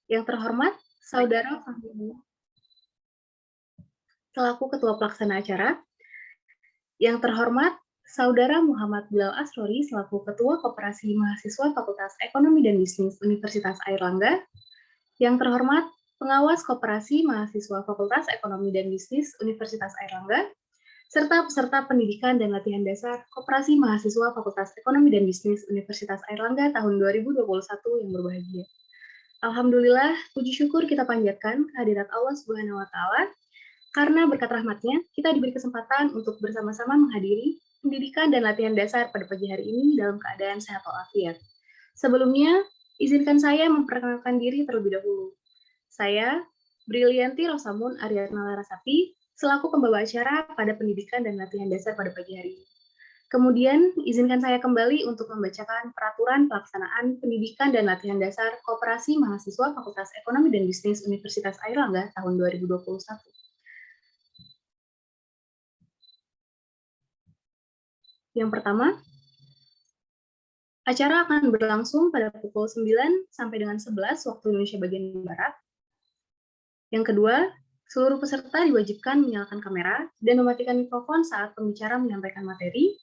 Yang terhormat, Saudara Fahmi selaku Ketua Pelaksana Acara. Yang terhormat, Saudara Muhammad Bilal Asrori selaku Ketua Koperasi Mahasiswa Fakultas Ekonomi dan Bisnis Universitas Airlangga. Yang terhormat, Pengawas Koperasi Mahasiswa Fakultas Ekonomi dan Bisnis Universitas Airlangga, serta peserta pendidikan dan latihan dasar Koperasi Mahasiswa Fakultas Ekonomi dan Bisnis Universitas Airlangga tahun 2021 yang berbahagia. Alhamdulillah, puji syukur kita panjatkan kehadirat Allah Subhanahu wa Ta'ala, karena berkat rahmatnya, kita diberi kesempatan untuk bersama-sama menghadiri pendidikan dan latihan dasar pada pagi hari ini dalam keadaan sehat walafiat. Sebelumnya, izinkan saya memperkenalkan diri terlebih dahulu. Saya, Brilianti Rosamun Ariadna Larasati, selaku pembawa acara pada pendidikan dan latihan dasar pada pagi hari ini. Kemudian, izinkan saya kembali untuk membacakan peraturan pelaksanaan pendidikan dan latihan dasar Koperasi Mahasiswa Fakultas Ekonomi dan Bisnis Universitas Airlangga tahun 2021. Yang pertama, acara akan berlangsung pada pukul 9 sampai dengan 11 waktu Indonesia bagian Barat. Yang kedua, seluruh peserta diwajibkan menyalakan kamera dan mematikan mikrofon saat pembicara menyampaikan materi.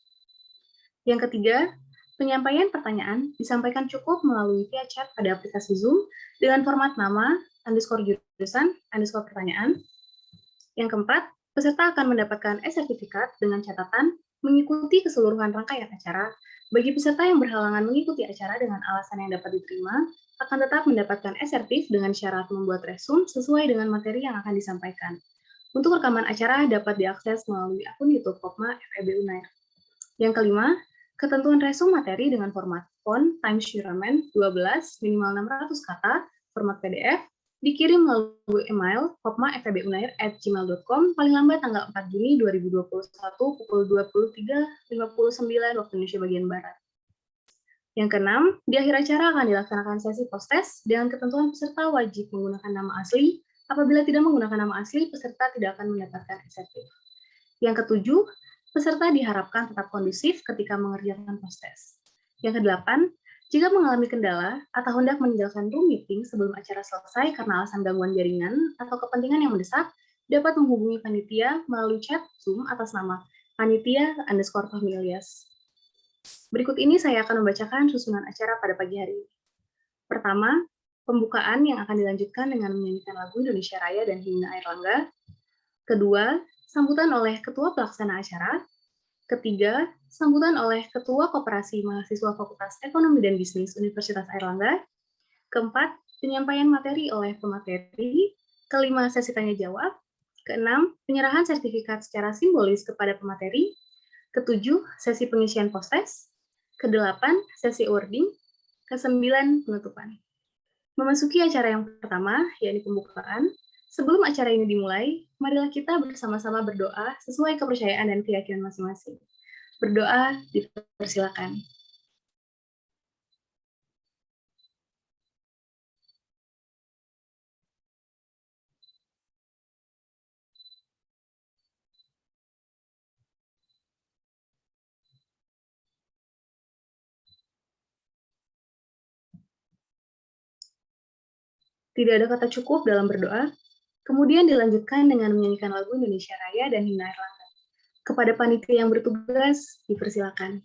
Yang ketiga, penyampaian pertanyaan disampaikan cukup melalui via chat pada aplikasi Zoom dengan format nama, _jurusan, _pertanyaan. Yang keempat, peserta akan mendapatkan e-sertifikat dengan catatan mengikuti keseluruhan rangkaian acara. Bagi peserta yang berhalangan mengikuti acara dengan alasan yang dapat diterima, akan tetap mendapatkan e-sertif dengan syarat membuat resume sesuai dengan materi yang akan disampaikan. Untuk rekaman acara dapat diakses melalui akun YouTube Kopma FEB Unair. Yang kelima, ketentuan resume materi dengan format font Times New Roman 12 minimal 600 kata, format PDF, dikirim melalui email kopma.febunair@gmail.com paling lambat tanggal 4 Juni 2021 pukul 23.59 waktu Indonesia bagian Barat. Yang keenam, di akhir acara akan dilaksanakan sesi post-test dengan ketentuan peserta wajib menggunakan nama asli. Apabila tidak menggunakan nama asli, peserta tidak akan mendapatkan e-sertif. Yang ketujuh, peserta diharapkan tetap kondusif ketika mengerjakan post-test. Yang kedelapan, jika mengalami kendala atau hendak meninggalkan room meeting sebelum acara selesai karena alasan gangguan jaringan atau kepentingan yang mendesak, dapat menghubungi panitia melalui chat Zoom atas nama panitia_Fahmi-Ilyas. Berikut ini saya akan membacakan susunan acara pada pagi hari ini. Pertama, pembukaan yang akan dilanjutkan dengan menyanyikan lagu Indonesia Raya dan Himne Airlangga. Kedua, sambutan oleh Ketua Pelaksana Acara. Ketiga, sambutan oleh Ketua Koperasi Mahasiswa Fakultas Ekonomi dan Bisnis Universitas Airlangga. Keempat, penyampaian materi oleh pemateri. Kelima, sesi tanya-jawab. Keenam, penyerahan sertifikat secara simbolis kepada pemateri. Ketujuh, sesi pengisian post-test. Kedelapan, sesi awarding. Kesembilan, penutupan. Memasuki acara yang pertama, yakni pembukaan. Sebelum acara ini dimulai, marilah kita bersama-sama berdoa sesuai kepercayaan dan keyakinan masing-masing. Berdoa dipersilakan. Tidak ada kata cukup dalam berdoa, kemudian dilanjutkan dengan menyanyikan lagu Indonesia Raya dan Himne Airlangga. Kepada panitia yang bertugas, dipersilakan.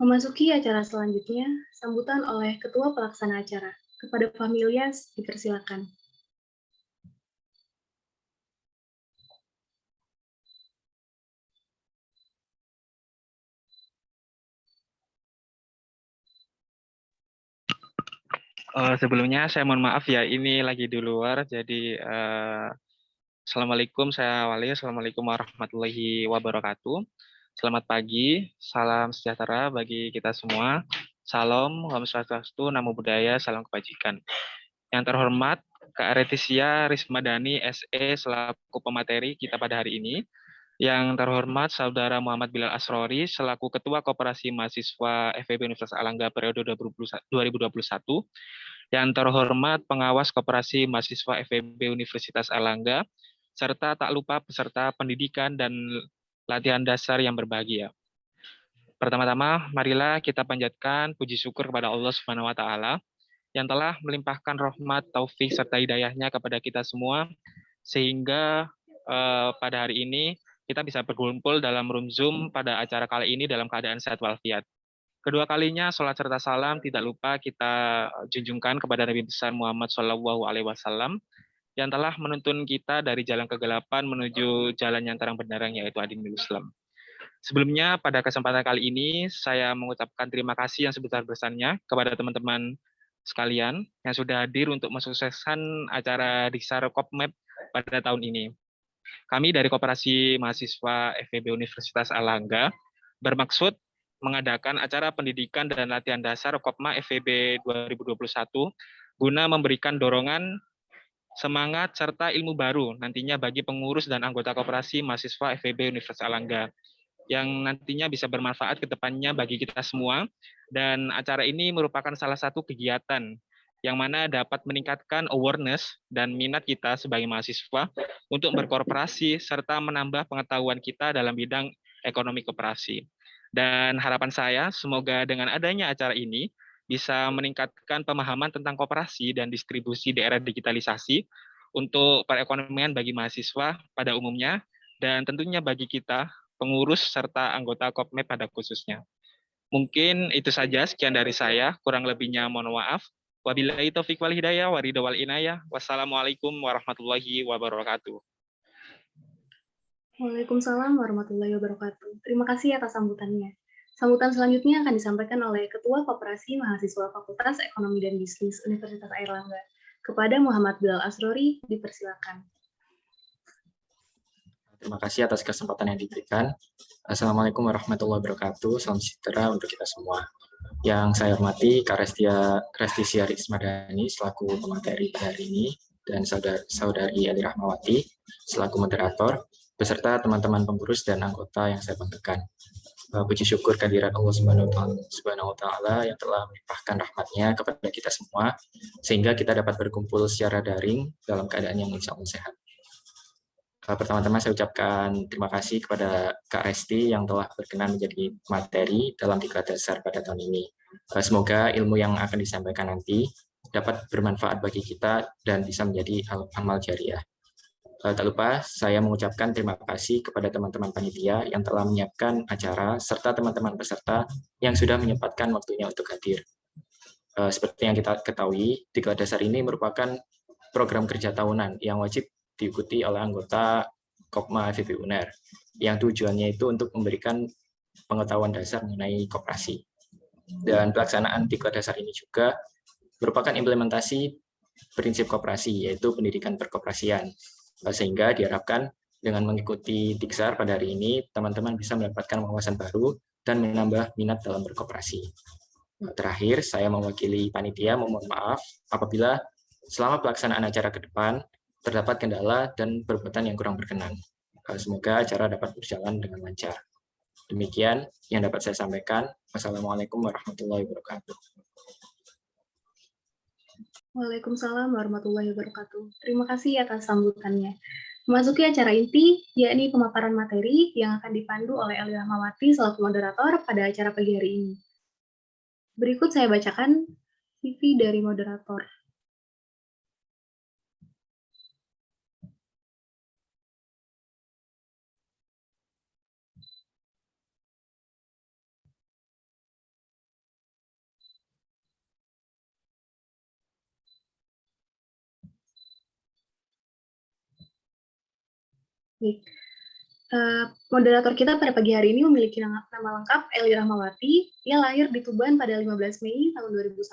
Memasuki acara selanjutnya, sambutan oleh Ketua Pelaksana Acara. Kepada Familias, dipersilakan. Sebelumnya saya mohon maaf ya, ini lagi di luar, jadi Assalamualaikum, saya Wali. Assalamualaikum warahmatullahi wabarakatuh. Selamat pagi, salam sejahtera bagi kita semua. Salam, Om Swastiastu, Namo Buddhaya, salam kebajikan. Yang terhormat, Kak Retisia Rismadani, SE, selaku pemateri kita pada hari ini. Yang terhormat, Saudara Muhammad Bilal Asrori, selaku Ketua Koperasi Mahasiswa FEB Universitas Airlangga periode 2021. Yang terhormat, Pengawas Koperasi Mahasiswa FEB Universitas Airlangga, serta tak lupa peserta pendidikan dan latihan dasar yang berbahagia. Pertama-tama, marilah kita panjatkan puji syukur kepada Allah Subhanahu wa taala yang telah melimpahkan rahmat, taufik serta hidayahnya kepada kita semua sehingga pada hari ini kita bisa berkumpul dalam room Zoom pada acara kali ini dalam keadaan sehat walafiat. Kedua kalinya, salat serta salam tidak lupa kita junjungkan kepada Nabi besar Muhammad SAW yang telah menuntun kita dari jalan kegelapan menuju jalan yang terang benderang, yaitu Adinul Islam. Sebelumnya, pada kesempatan kali ini, saya mengucapkan terima kasih yang sebesar-besarnya kepada teman-teman sekalian yang sudah hadir untuk mensukseskan acara Diksar Kopmap pada tahun ini. Kami dari Koperasi Mahasiswa FEB Universitas Airlangga bermaksud mengadakan acara pendidikan dan latihan dasar Kopma FEB 2021 guna memberikan dorongan, semangat, serta ilmu baru nantinya bagi pengurus dan anggota Koperasi Mahasiswa FEB Universitas Airlangga yang nantinya bisa bermanfaat ke depannya bagi kita semua. Dan acara ini merupakan salah satu kegiatan yang mana dapat meningkatkan awareness dan minat kita sebagai mahasiswa untuk berkorporasi serta menambah pengetahuan kita dalam bidang ekonomi koperasi. Dan harapan saya semoga dengan adanya acara ini bisa meningkatkan pemahaman tentang koperasi dan distribusi di era digitalisasi untuk perekonomian bagi mahasiswa pada umumnya dan tentunya bagi kita pengurus serta anggota Kopmap pada khususnya. Mungkin itu saja, sekian dari saya, kurang lebihnya mohon maaf. Wabillahi taufiq wal hidayah, waridha wal inayah. Wassalamualaikum warahmatullahi wabarakatuh. Waalaikumsalam warahmatullahi wabarakatuh. Terima kasih atas sambutannya. Sambutan selanjutnya akan disampaikan oleh Ketua Koperasi Mahasiswa Fakultas Ekonomi dan Bisnis Universitas Airlangga. Kepada Muhammad Bilal Asrori, dipersilakan. Terima kasih atas kesempatan yang diberikan. Assalamualaikum warahmatullahi wabarakatuh. Salam sejahtera untuk kita semua. Yang saya hormati Kak Retisia Rismadani selaku pemateri pada hari ini dan saudari Eli Rahmawati selaku moderator beserta teman-teman pengurus dan anggota yang saya banggakan. Puji syukur kehadirat Allah Subhanahu wa taala yang telah melimpahkan rahmatnya kepada kita semua sehingga kita dapat berkumpul secara daring dalam keadaan yang insya Allah sehat. Pertama-tama saya ucapkan terima kasih kepada Kak Resti yang telah berkenan menjadi materi dalam Diklat Dasar pada tahun ini. Semoga ilmu yang akan disampaikan nanti dapat bermanfaat bagi kita dan bisa menjadi amal jariah. Tak lupa saya mengucapkan terima kasih kepada teman-teman panitia yang telah menyiapkan acara serta teman-teman peserta yang sudah menyempatkan waktunya untuk hadir. Seperti yang kita ketahui, Diklat Dasar ini merupakan program kerja tahunan yang wajib diikuti oleh anggota Kopma FEB UNER yang tujuannya itu untuk memberikan pengetahuan dasar mengenai koperasi. Dan pelaksanaan Diklat Dasar ini juga merupakan implementasi prinsip koperasi, yaitu pendidikan perkoperasian. Sehingga diharapkan dengan mengikuti Diksar pada hari ini, teman-teman bisa mendapatkan wawasan baru dan menambah minat dalam berkoperasi. Terakhir, saya mewakili panitia memohon maaf apabila selama pelaksanaan acara ke depan terdapat kendala dan perbuatan yang kurang berkenan. Semoga acara dapat berjalan dengan lancar. Demikian yang dapat saya sampaikan. Wassalamualaikum warahmatullahi wabarakatuh. Waalaikumsalam warahmatullahi wabarakatuh. Terima kasih atas sambutannya. Memasuki acara inti, yakni pemaparan materi yang akan dipandu oleh Eli Rahmawati selaku moderator pada acara pagi hari ini. Berikut saya bacakan CV dari moderator. Baik. Moderator kita pada pagi hari ini memiliki nama lengkap Eli Rahmawati. Ia lahir di Tuban pada 15 Mei tahun 2001.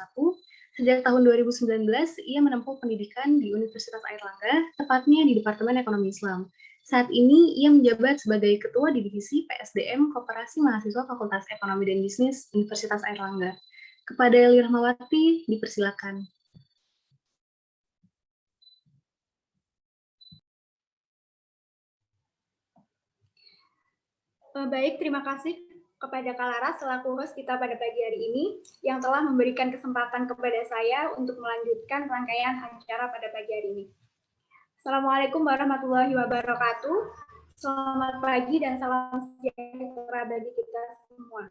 Sejak tahun 2019, ia menempuh pendidikan di Universitas Airlangga, tepatnya di Departemen Ekonomi Islam. Saat ini, ia menjabat sebagai Ketua Divisi PSDM Koperasi Mahasiswa Fakultas Ekonomi dan Bisnis Universitas Airlangga. Kepada Eli Rahmawati, dipersilakan. Baik, terima kasih kepada Kak Laras selaku host kita pada pagi hari ini yang telah memberikan kesempatan kepada saya untuk melanjutkan rangkaian acara pada pagi hari ini. Assalamualaikum warahmatullahi wabarakatuh. Selamat pagi dan salam sejahtera bagi kita semua.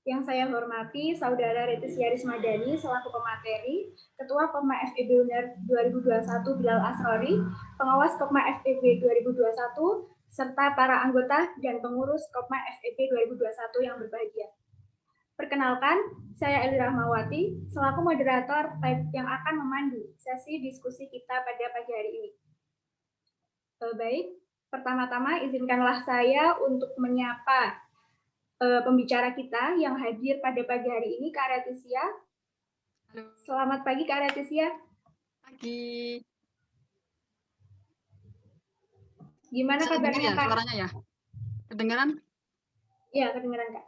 Yang saya hormati Saudara Retisia Rismadani selaku pemateri, Ketua Pokma FEB UNER 2021 Bilal Asrori, Pengawas Pokma FEB 2021, serta para anggota dan pengurus Kopma FEB 2021 yang berbahagia. Perkenalkan, saya Eli Rahmawati, selaku moderator yang akan memandu sesi diskusi kita pada pagi hari ini. Baik, pertama-tama izinkanlah saya untuk menyapa pembicara kita yang hadir pada pagi hari ini, Kak Retisia. Selamat pagi, Kak Retisia. Pagi. Gimana kabarnya, Kak? Suaranya ya? Kedengaran? Iya, kedengaran, Kak.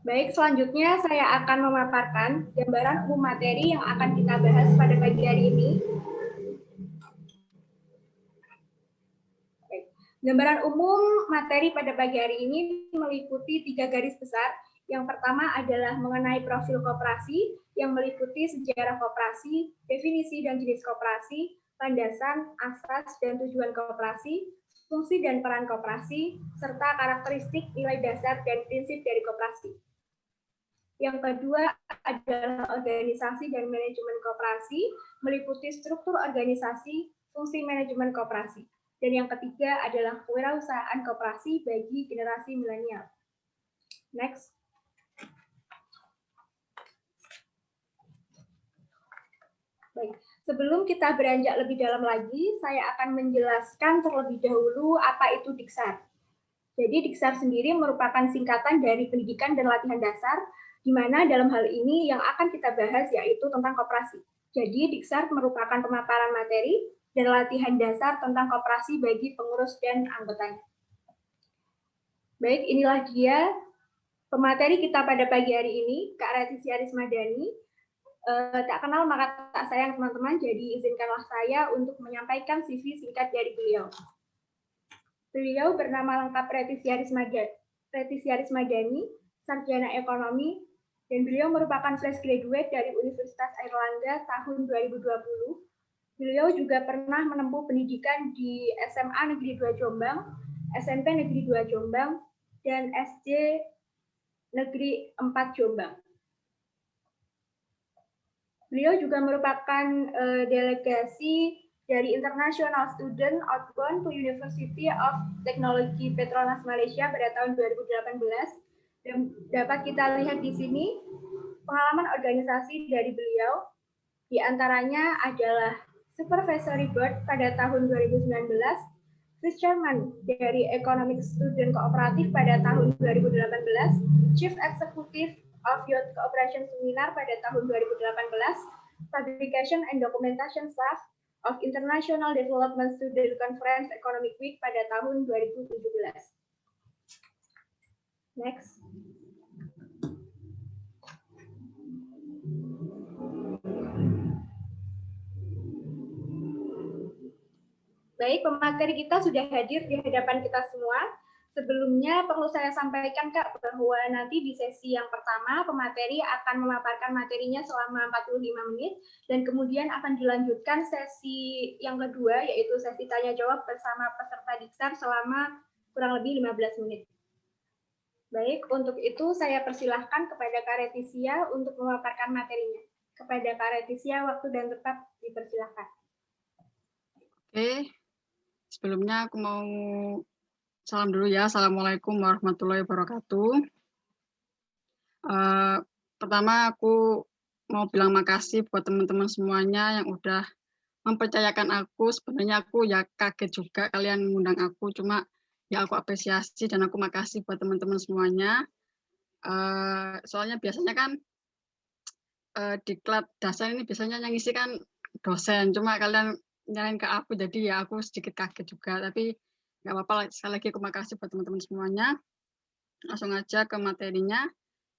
Baik, selanjutnya saya akan memaparkan gambaran umum materi yang akan kita bahas pada pagi hari ini. Baik. Gambaran umum materi pada pagi hari ini meliputi 3 garis besar. Yang pertama adalah mengenai profil koperasi yang meliputi sejarah koperasi, definisi dan jenis koperasi, landasan, asas dan tujuan koperasi, fungsi dan peran koperasi, serta karakteristik, nilai dasar dan prinsip dari koperasi. Yang kedua adalah organisasi dan manajemen koperasi, meliputi struktur organisasi, fungsi manajemen koperasi. Dan yang ketiga adalah kewirausahaan koperasi bagi generasi milenial. Next. Baik, sebelum kita beranjak lebih dalam lagi, saya akan menjelaskan terlebih dahulu apa itu Diksar. Jadi Diksar sendiri merupakan singkatan dari pendidikan dan latihan dasar, di mana dalam hal ini yang akan kita bahas yaitu tentang koperasi. Jadi Diksar merupakan pemaparan materi dan latihan dasar tentang koperasi bagi pengurus dan anggotanya. Baik, inilah dia pemateri kita pada pagi hari ini, Kak Retisia Rismadani. Tak kenal maka tak sayang teman-teman, jadi izinkanlah saya untuk menyampaikan CV singkat dari beliau. Beliau bernama lengkap Retisia Rismadani, sarjana ekonomi, dan beliau merupakan fresh graduate dari Universitas Airlangga tahun 2020. Beliau juga pernah menempuh pendidikan di SMA Negeri 2 Jombang, SMP Negeri 2 Jombang, dan SD Negeri 4 Jombang. Beliau juga merupakan delegasi dari International Student Outbound to University of Technology Petronas Malaysia pada tahun 2018. Dan dapat kita lihat di sini pengalaman organisasi dari beliau, di antaranya adalah Supervisory Board pada tahun 2019, Vice Chairman dari Economic Student Cooperative pada tahun 2018, Chief Executive of Youth Cooperation Seminar pada tahun 2018, Publication and Documentation Staff of International Development Student Conference Economic Week pada tahun 2017. Next. Baik, pemateri kita sudah hadir di hadapan kita semua. Sebelumnya perlu saya sampaikan, Kak, bahwa nanti di sesi yang pertama pemateri akan memaparkan materinya selama 45 menit dan kemudian akan dilanjutkan sesi yang kedua yaitu sesi tanya jawab bersama peserta Diksar selama kurang lebih 15 menit. Baik, untuk itu saya persilahkan kepada Kak Retisia untuk memaparkan materinya. Kepada Kak Retisia, waktu dan tempat dipersilahkan. Oke, sebelumnya aku mau salam dulu ya. Assalamualaikum warahmatullahi wabarakatuh. Pertama aku mau bilang makasih buat teman-teman semuanya yang udah mempercayakan aku. Sebenarnya aku ya kaget juga kalian mengundang aku, cuma ya aku apresiasi dan aku makasih buat teman-teman semuanya. Soalnya biasanya kan diklat dasar ini biasanya yang ngisi kan dosen, cuma kalian nyalain ke aku, jadi ya aku sedikit kaget juga, tapi nggak apa-apa. Sekali lagi aku makasih buat teman-teman semuanya. Langsung aja ke materinya.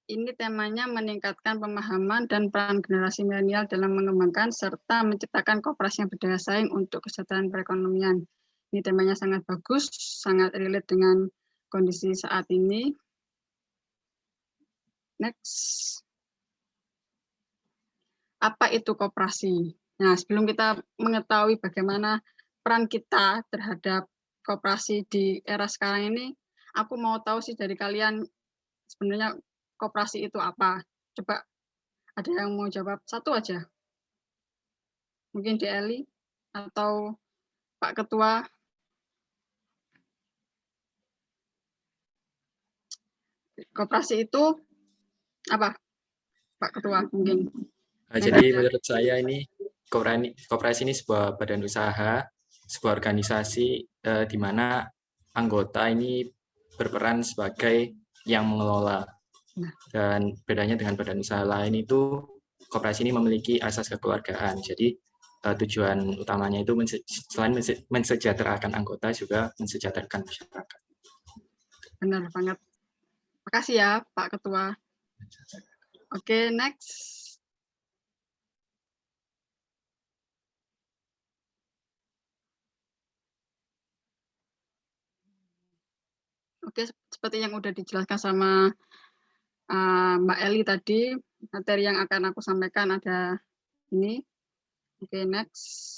Ini temanya meningkatkan pemahaman dan peran generasi milenial dalam mengembangkan serta menciptakan koperasi yang berdaya saing untuk kesejahteraan perekonomian. Ini temanya sangat bagus, sangat relate dengan kondisi saat ini. Next. Apa itu koperasi? Nah, sebelum kita mengetahui bagaimana peran kita terhadap koperasi di era sekarang ini, aku mau tahu sih dari kalian sebenarnya koperasi itu apa? Coba ada yang mau jawab satu aja? Mungkin di Eli atau Pak Ketua. Koperasi itu apa? Pak Ketua mungkin. Jadi menurut saya ini koperasi ini sebuah badan usaha, sebuah organisasi di mana anggota ini berperan sebagai yang mengelola. Dan bedanya dengan badan usaha lain itu koperasi ini memiliki asas kekeluargaan. Jadi tujuan utamanya itu selain mensejahterakan anggota juga mensejahterakan masyarakat. Benar banget. Makasih ya Pak Ketua. Oke, next. Oke, seperti yang udah dijelaskan sama Mbak Eli tadi, materi yang akan aku sampaikan ada ini. Oke, next.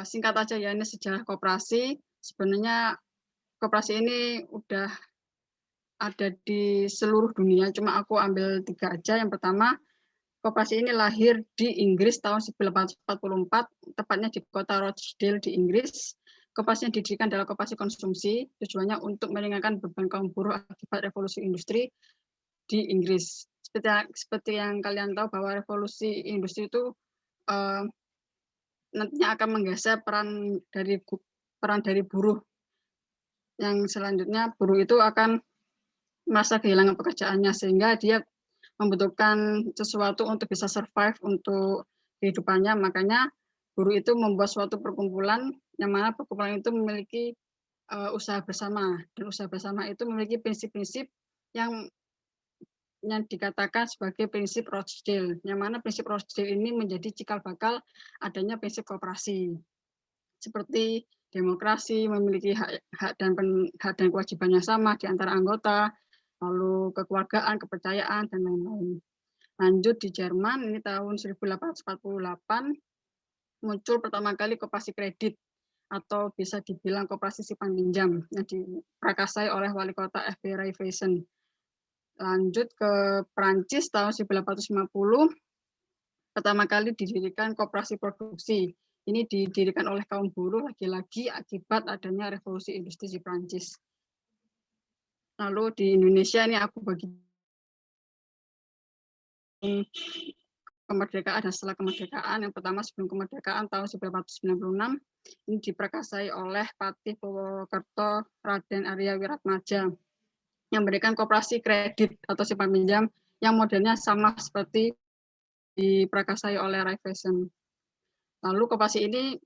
Singkat aja ya, ini sejarah koperasi. Sebenarnya koperasi ini udah ada di seluruh dunia, cuma aku ambil 3 aja. Yang pertama, koperasi ini lahir di Inggris tahun 1844, tepatnya di kota Rochdale di Inggris. Koperasi yang didirikan adalah koperasi konsumsi, tujuannya untuk meringankan beban kaum buruh akibat revolusi industri di Inggris. Seperti yang kalian tahu bahwa revolusi industri itu nantinya akan menggeser peran dari buruh. Yang selanjutnya buruh itu akan merasa kehilangan pekerjaannya, sehingga dia membutuhkan sesuatu untuk bisa survive untuk kehidupannya. Makanya buruh itu membuat suatu perkumpulan yang mana perkumpulan itu memiliki usaha bersama, dan usaha bersama itu memiliki prinsip-prinsip yang dikatakan sebagai prinsip Rochdale, yang mana prinsip Rochdale ini menjadi cikal bakal adanya prinsip koperasi, seperti demokrasi, memiliki hak dan kewajibannya sama di antara anggota, lalu kekeluargaan, kepercayaan, dan lain-lain. Lanjut di Jerman, ini tahun 1848, muncul pertama kali koperasi kredit, atau bisa dibilang koperasi simpan pinjam, yang diprakarsai oleh wali kota F.B. Raiffeisen. Lanjut ke Prancis tahun 1850, pertama kali didirikan koperasi produksi. Ini didirikan oleh kaum buruh lagi-lagi akibat adanya revolusi industri di Prancis. Lalu di Indonesia ini aku bagi kemerdekaan dan setelah kemerdekaan. Yang pertama sebelum kemerdekaan tahun 1896, ini diprakarsai oleh Patih Purwokerto Raden Arya Wiratmaja, yang memberikan koperasi kredit atau simpan pinjam yang modelnya sama seperti diprakarsai oleh Raiffeisen. Lalu koperasi ini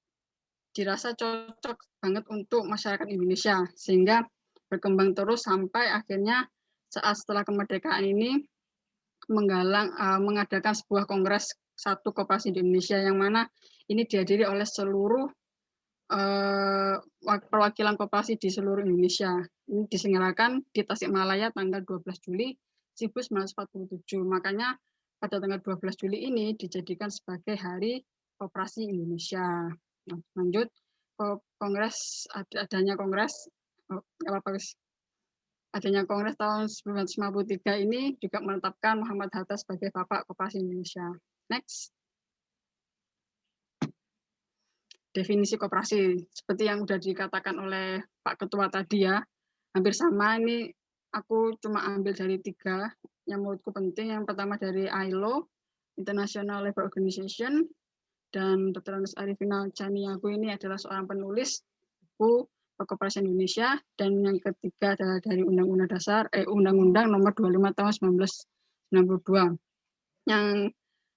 dirasa cocok banget untuk masyarakat Indonesia, sehingga berkembang terus sampai akhirnya saat setelah kemerdekaan ini mengadakan sebuah kongres satu koperasi di Indonesia, yang mana ini dihadiri oleh seluruh perwakilan koperasi di seluruh Indonesia. Ini diselenggarakan di Tasikmalaya tanggal 12 Juli 1947. Makanya pada tanggal 12 Juli ini dijadikan sebagai Hari Koperasi Indonesia. Nah, lanjut ke kongres, adanya kongres tahun 1953 ini juga menetapkan Muhammad Hatta sebagai Bapak Koperasi Indonesia. Next. Definisi koperasi seperti yang sudah dikatakan oleh Pak Ketua tadi ya, hampir sama. Ini aku cuma ambil dari 3 yang menurutku penting. Yang pertama dari ILO, International Labour Organization, dan Dr. Andes Arifina Chaniago ini adalah seorang penulis buku Kekoperasian Indonesia, dan yang ketiga adalah dari Undang-Undang Nomor 25 Tahun 1992 yang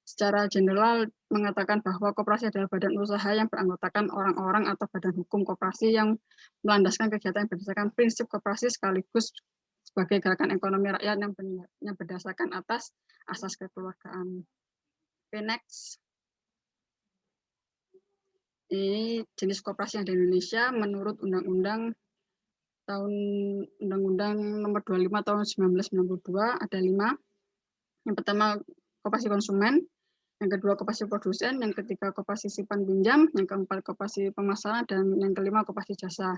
secara general mengatakan bahwa koperasi adalah badan usaha yang beranggotakan orang-orang atau badan hukum koperasi yang melandaskan kegiatan berdasarkan prinsip koperasi sekaligus sebagai gerakan ekonomi rakyat yang berdasarkan atas asas kekeluargaan. Okay, next. Ini jenis koperasi yang di Indonesia menurut Undang-Undang Nomor 25 Tahun 1992 ada 5. Yang pertama koperasi konsumen, yang kedua koperasi produsen, yang ketiga koperasi simpan pinjam, yang keempat koperasi pemasaran, dan yang kelima koperasi jasa.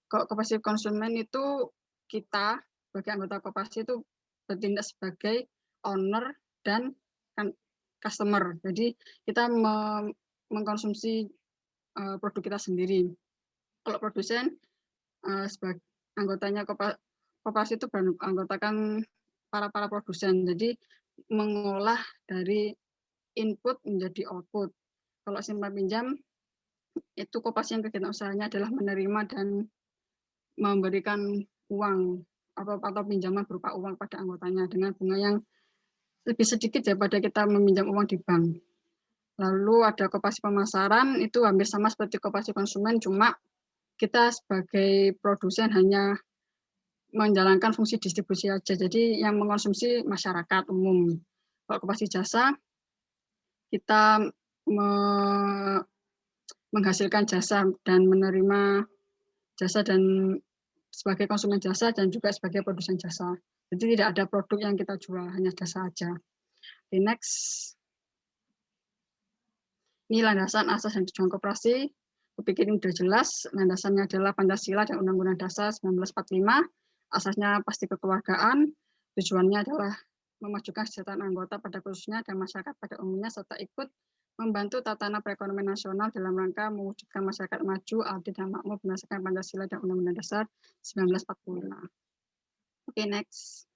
Koperasi konsumen itu kita sebagai anggota koperasi itu bertindak sebagai owner dan customer. Jadi kita mengkonsumsi produk kita sendiri. Kalau produsen sebagai anggotanya koperasi itu beranggotakan para produsen. Jadi mengolah dari input menjadi output. Kalau simpan pinjam itu koperasi yang kegiatan usahanya adalah menerima dan memberikan uang atau pinjaman berupa uang pada anggotanya dengan bunga yang lebih sedikit daripada kita meminjam uang di bank. Lalu ada koperasi pemasaran, itu hampir sama seperti koperasi konsumen, cuma kita sebagai produsen hanya menjalankan fungsi distribusi aja. Jadi yang mengkonsumsi masyarakat umum. Kalau koperasi jasa, kita menghasilkan jasa dan menerima jasa dan sebagai konsumen jasa dan juga sebagai produsen jasa. Jadi tidak ada produk yang kita jual, hanya jasa aja. Okay, next. Ini landasan asas dan tujuan koperasi. Kupikir ini sudah jelas. Landasannya adalah Pancasila dan Undang-Undang Dasar 1945. Asasnya pasti kekeluargaan. Tujuannya adalah memajukan kesejahteraan anggota pada khususnya dan masyarakat pada umumnya, serta ikut membantu tatanan perekonomian nasional dalam rangka mewujudkan masyarakat maju, adil dan makmur berdasarkan Pancasila dan Undang-Undang Dasar 1945. Oke, next.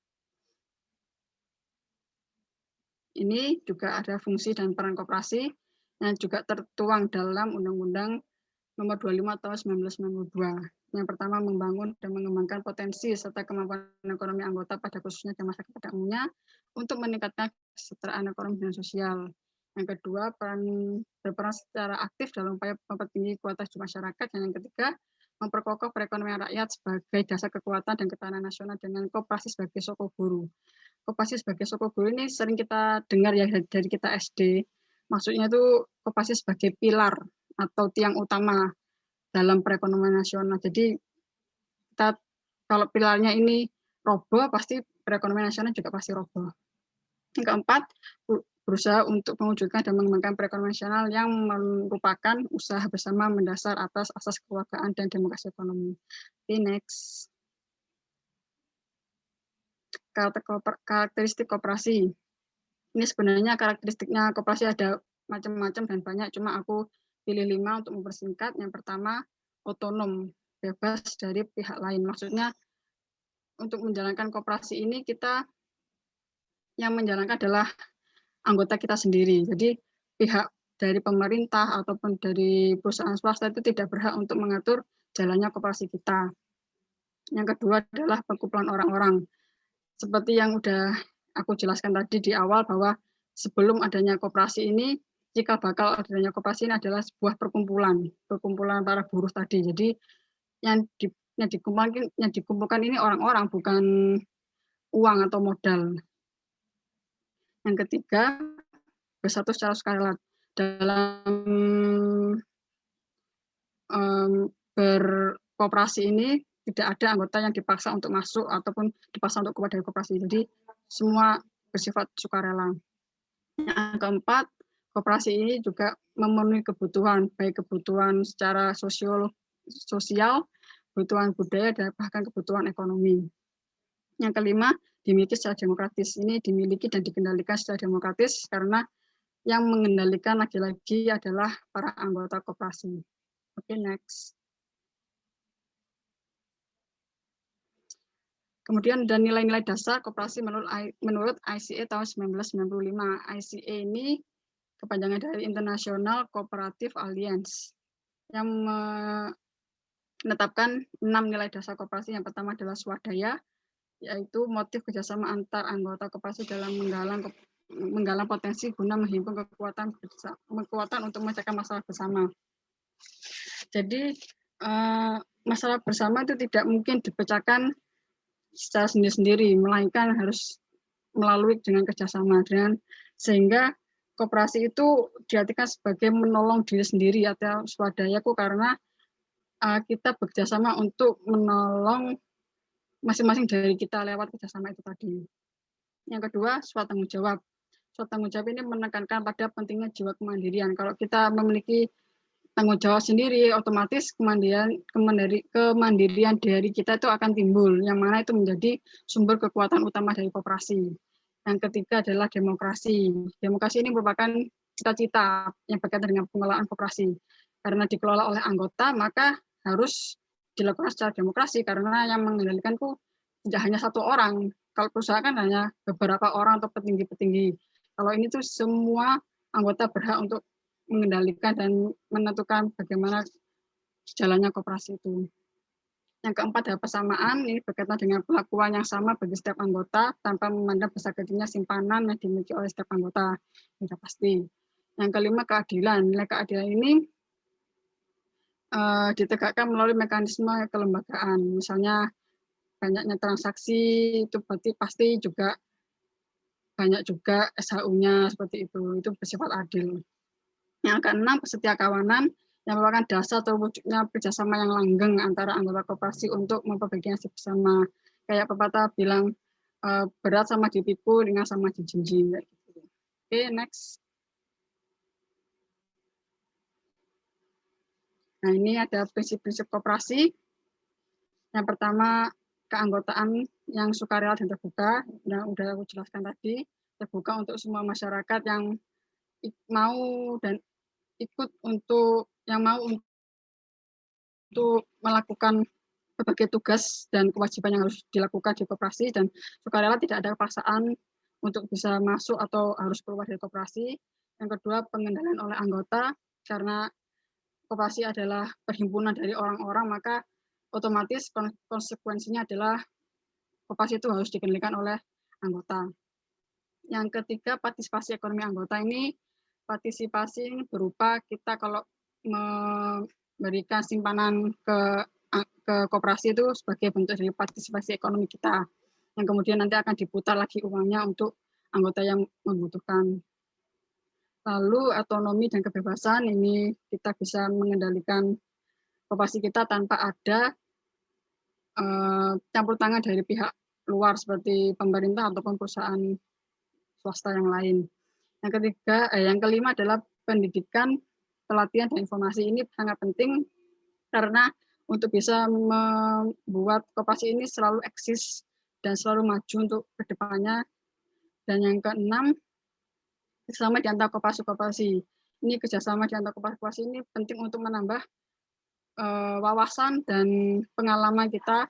Ini juga ada fungsi dan peran koperasi yang juga tertuang dalam Undang-Undang Nomor 25 Tahun 1992. Yang pertama, membangun dan mengembangkan potensi serta kemampuan ekonomi anggota pada khususnya dan masyarakat pada umumnya untuk meningkatkan kesejahteraan ekonomi dan sosial. Yang kedua, berperan secara aktif dalam upaya mempertinggi kualitas hidup masyarakat. Dan yang ketiga, memperkokoh perekonomian rakyat sebagai dasar kekuatan dan ketahanan nasional dengan koperasi sebagai sokoguru. Koperasi sebagai sokoguru ini sering kita dengar ya dari kita SD. Maksudnya itu koperasi sebagai pilar atau tiang utama dalam perekonomian nasional. Jadi kita kalau pilarnya ini roboh, pasti perekonomian nasional juga pasti roboh. Yang keempat, berusaha untuk mewujudkan dan mengembangkan perekonomian nasional yang merupakan usaha bersama mendasar atas asas kekeluargaan dan demokrasi ekonomi. Okay, next. Karakteristik koperasi. Ini sebenarnya karakteristiknya koperasi ada macam-macam dan banyak, cuma aku pilih 5 untuk mempersingkat. Yang pertama, otonom, bebas dari pihak lain. Maksudnya untuk menjalankan koperasi ini kita yang menjalankan adalah anggota kita sendiri. Jadi pihak dari pemerintah ataupun dari perusahaan swasta itu tidak berhak untuk mengatur jalannya koperasi kita. Yang kedua adalah perkumpulan orang-orang. Seperti yang sudah aku jelaskan tadi di awal bahwa sebelum adanya koperasi ini, jika bakal adanya koperasi ini adalah sebuah perkumpulan para buruh tadi. Jadi yang dikumpulkan ini orang-orang, bukan uang atau modal. Yang ketiga, bersatu secara sukarela. Dalam berkooperasi ini tidak ada anggota yang dipaksa untuk masuk ataupun dipaksa untuk keluar dari koperasi. Jadi semua bersifat sukarela. Yang keempat, koperasi ini juga memenuhi kebutuhan, baik kebutuhan secara sosial, kebutuhan budaya, dan bahkan kebutuhan ekonomi. Yang kelima, dimiliki secara demokratis. Ini dimiliki dan dikendalikan secara demokratis karena yang mengendalikan lagi-lagi adalah para anggota koperasi. Oke, next. Kemudian ada nilai-nilai dasar koperasi menurut ICA tahun 1995. ICA ini kepanjangan dari International Cooperative Alliance yang menetapkan 6 nilai dasar koperasi. Yang pertama adalah swadaya, yaitu motif kerjasama antar anggota koperasi dalam menggalang potensi guna menghimpun kekuatan untuk memecahkan masalah bersama. Jadi masalah bersama itu tidak mungkin dipecahkan secara sendiri-sendiri, melainkan harus melalui dengan kerjasama, sehingga koperasi itu diartikan sebagai menolong diri sendiri atau swadayaku, karena kita bekerjasama untuk menolong masing-masing dari kita lewat kerjasama itu tadi. Yang kedua, swatanggung jawab. Swatanggung jawab ini menekankan pada pentingnya jiwa kemandirian. Kalau kita memiliki tanggung jawab sendiri, otomatis kemandirian dari kita itu akan timbul, yang mana itu menjadi sumber kekuatan utama dari koperasi. Yang ketiga adalah demokrasi. Demokrasi ini merupakan cita-cita yang berkaitan dengan pengelolaan koperasi. Karena dikelola oleh anggota, maka harus dilakukan secara demokrasi, karena yang mengendalikan itu tidak hanya satu orang. Kalau perusahaan kan hanya beberapa orang atau petinggi-petinggi. Kalau ini tuh semua anggota berhak untuk mengendalikan dan menentukan bagaimana jalannya koperasi itu. Yang keempat adalah persamaan, ini berkaitan dengan perlakuan yang sama bagi setiap anggota tanpa memandang besar kecilnya simpanan yang dimiliki oleh setiap anggota. Tidak pasti. Yang kelima, keadilan. Nilai keadilan ini ditegakkan melalui mekanisme kelembagaan. Misalnya banyaknya transaksi itu berarti pasti juga banyak juga SHU-nya seperti itu bersifat adil. Yang keenam, kesetia kawanan yang merupakan dasar terwujudnya kerjasama yang langgeng antara anggota koperasi untuk memperbaiki nasib bersama. Kayak pepatah bilang berat sama dipikul, ringan sama dijinjing. Oke, next. Nah, ini ada prinsip-prinsip koperasi. Yang pertama, keanggotaan yang sukarela dan terbuka. Nah, udah aku jelaskan tadi, terbuka untuk semua masyarakat yang mau dan ikut untuk melakukan berbagai tugas dan kewajiban yang harus dilakukan di koperasi, dan sukarela, tidak ada paksaan untuk bisa masuk atau harus keluar dari koperasi. Yang kedua, pengendalian oleh anggota, karena koperasi adalah perhimpunan dari orang-orang, maka otomatis konsekuensinya adalah koperasi itu harus dikendalikan oleh anggota. Yang ketiga, partisipasi ekonomi anggota. Ini partisipasi berupa kita kalau memberikan simpanan ke koperasi itu sebagai bentuk dari partisipasi ekonomi kita, yang kemudian nanti akan diputar lagi uangnya untuk anggota yang membutuhkan. Lalu otonomi dan kebebasan, ini kita bisa mengendalikan koperasi kita tanpa ada campur tangan dari pihak luar seperti pemerintah ataupun perusahaan swasta yang lain. Yang kelima adalah pendidikan, pelatihan, dan informasi. Ini sangat penting karena untuk bisa membuat koperasi ini selalu eksis dan selalu maju untuk kedepannya. Dan yang keenam, kerjasama di antara koperasi-koperasi. Ini kerjasama di antara koperasi ini penting untuk menambah wawasan dan pengalaman kita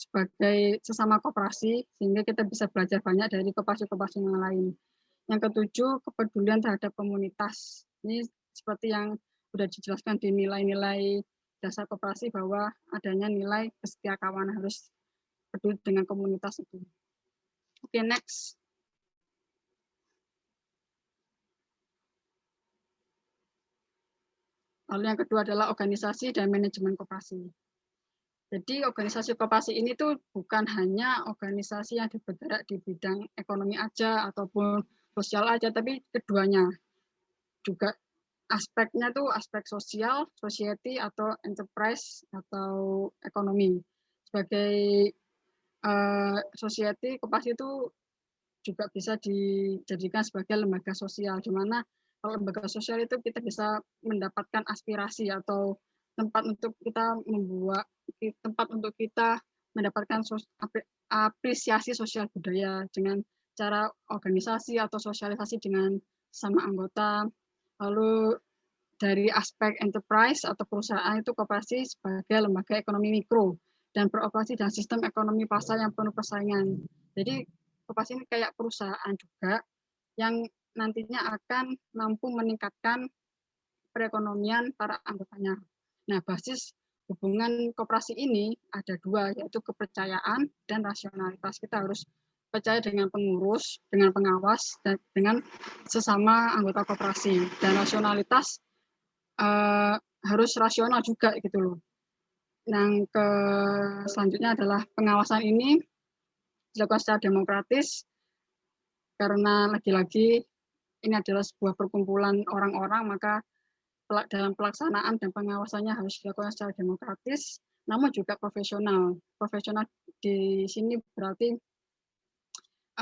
sebagai sesama koperasi, sehingga kita bisa belajar banyak dari koperasi-koperasi yang lain. Yang ketujuh, kepedulian terhadap komunitas. Ini seperti yang sudah dijelaskan di nilai-nilai dasar koperasi, bahwa adanya nilai kesetia kawanan, harus peduli dengan komunitas itu. Oke, next. Lalu yang kedua adalah organisasi dan manajemen koperasi. Jadi organisasi koperasi ini tuh bukan hanya organisasi yang bergerak di bidang ekonomi aja ataupun sosial aja, tapi keduanya juga aspeknya tuh aspek sosial, society atau enterprise atau ekonomi. Sebagai society, koperasi itu juga bisa dijadikan sebagai lembaga sosial, di mana kalau lembaga sosial itu kita bisa mendapatkan aspirasi atau tempat untuk kita mendapatkan apresiasi sosial budaya dengan cara organisasi atau sosialisasi dengan sama anggota. Lalu dari aspek enterprise atau perusahaan itu koperasi sebagai lembaga ekonomi mikro, dan beroperasi dalam sistem ekonomi pasar yang penuh persaingan. Jadi koperasi ini kayak perusahaan juga yang nantinya akan mampu meningkatkan perekonomian para anggotanya. Nah, basis hubungan koperasi ini ada dua, yaitu kepercayaan dan rasionalitas. Kita harus percaya dengan pengurus, dengan pengawas, dan dengan sesama anggota koperasi. Dan rasionalitas harus rasional juga gitu loh. Yang selanjutnya adalah pengawasan ini dilakukan secara demokratis karena lagi-lagi ini adalah sebuah perkumpulan orang-orang, maka dalam pelaksanaan dan pengawasannya harus dilakukan secara demokratis, namun juga profesional. Profesional di sini berarti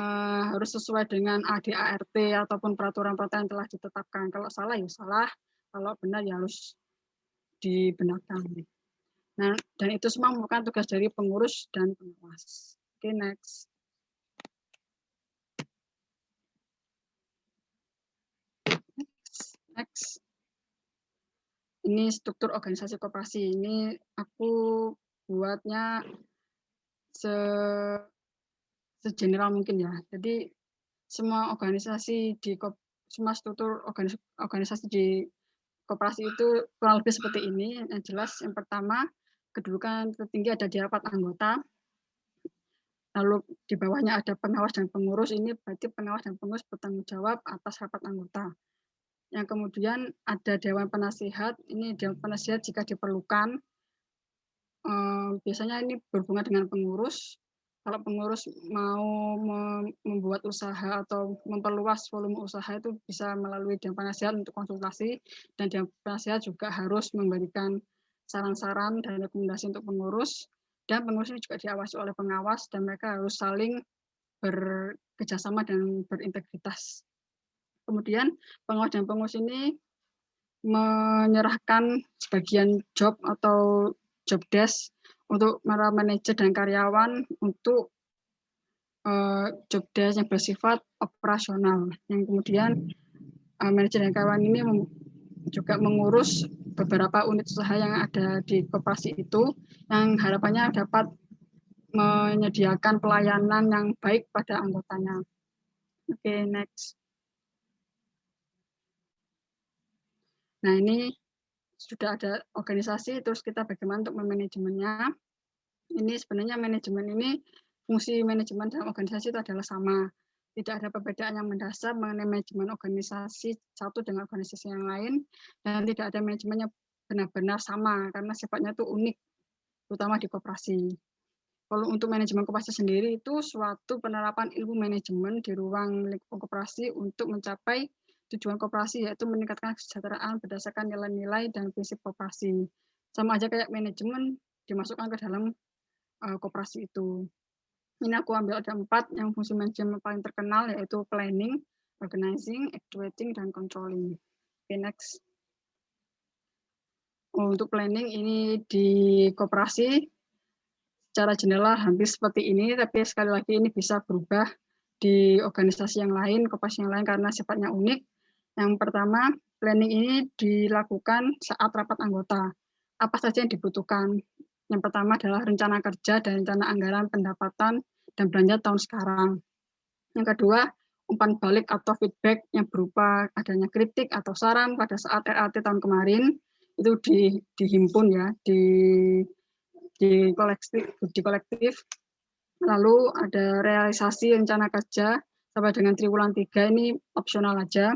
harus sesuai dengan ADART ataupun peraturan-peraturan yang telah ditetapkan. Kalau salah ya salah, kalau benar ya harus dibenarkan. Nah, dan itu semua merupakan tugas dari pengurus dan pengawas. Oke, next. Next. Ini struktur organisasi koperasi. Ini aku buatnya segeneral mungkin ya. Jadi semua organisasi semua struktur organisasi di koperasi itu kurang lebih seperti ini. Yang jelas yang pertama, kedudukan tertinggi ada di rapat anggota. Lalu di bawahnya ada pengawas dan pengurus. Ini berarti pengawas dan pengurus bertanggung jawab atas rapat anggota. Yang kemudian ada dewan penasihat. Ini dewan penasihat jika diperlukan. Biasanya ini berhubungan dengan pengurus. Kalau pengurus mau membuat usaha atau memperluas volume usaha itu bisa melalui dewan penasihat untuk konsultasi, dan dewan penasihat juga harus memberikan saran-saran dan rekomendasi untuk pengurus, dan pengurus ini juga diawasi oleh pengawas dan mereka harus saling bekerjasama dan berintegritas. Kemudian pengawas dan pengurus ini menyerahkan sebagian job atau job desk untuk para manajer dan karyawan untuk job desk yang bersifat operasional. Yang kemudian manajer dan karyawan ini juga mengurus beberapa unit usaha yang ada di koperasi itu, yang harapannya dapat menyediakan pelayanan yang baik pada anggotanya. Oke, next. Nah, ini sudah ada organisasi, terus kita bagaimana untuk memanajemennya. Ini sebenarnya manajemen ini, fungsi manajemen dalam organisasi itu adalah sama. Tidak ada perbedaan yang mendasar mengenai manajemen organisasi satu dengan organisasi yang lain, dan tidak ada manajemen yang benar-benar sama, karena sifatnya itu unik, terutama di koperasi. Kalau untuk manajemen koperasi sendiri itu suatu penerapan ilmu manajemen di ruang lingkup koperasi untuk mencapai tujuan koperasi, yaitu meningkatkan kesejahteraan berdasarkan nilai-nilai dan prinsip koperasi. Sama aja kayak manajemen dimasukkan ke dalam koperasi itu. Ini aku ambil ada 4 yang fungsi manajemen paling terkenal, yaitu planning, organizing, actuating, dan controlling. Oke, next. Untuk planning ini di koperasi secara general hampir seperti ini, tapi sekali lagi ini bisa berubah di organisasi yang lain, koperasi yang lain karena sifatnya unik. Yang pertama, planning ini dilakukan saat rapat anggota. Apa saja yang dibutuhkan? Yang pertama adalah rencana kerja dan rencana anggaran pendapatan dan belanja tahun sekarang. Yang kedua, umpan balik atau feedback yang berupa adanya kritik atau saran pada saat RAT tahun kemarin, itu dihimpun ya, di kolektif. Lalu ada realisasi rencana kerja sampai dengan triwulan 3, ini opsional aja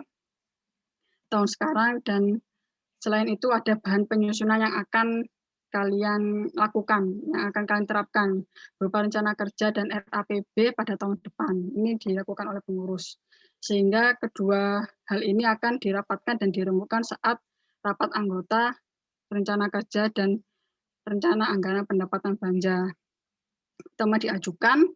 tahun sekarang, dan selain itu ada bahan penyusunan yang akan kalian lakukan, yang akan kalian terapkan berupa rencana kerja dan RAPB pada tahun depan. Ini dilakukan oleh pengurus. Sehingga kedua hal ini akan dirapatkan dan dirembukkan saat rapat anggota, rencana kerja dan rencana anggaran pendapatan belanja. Pertama diajukan,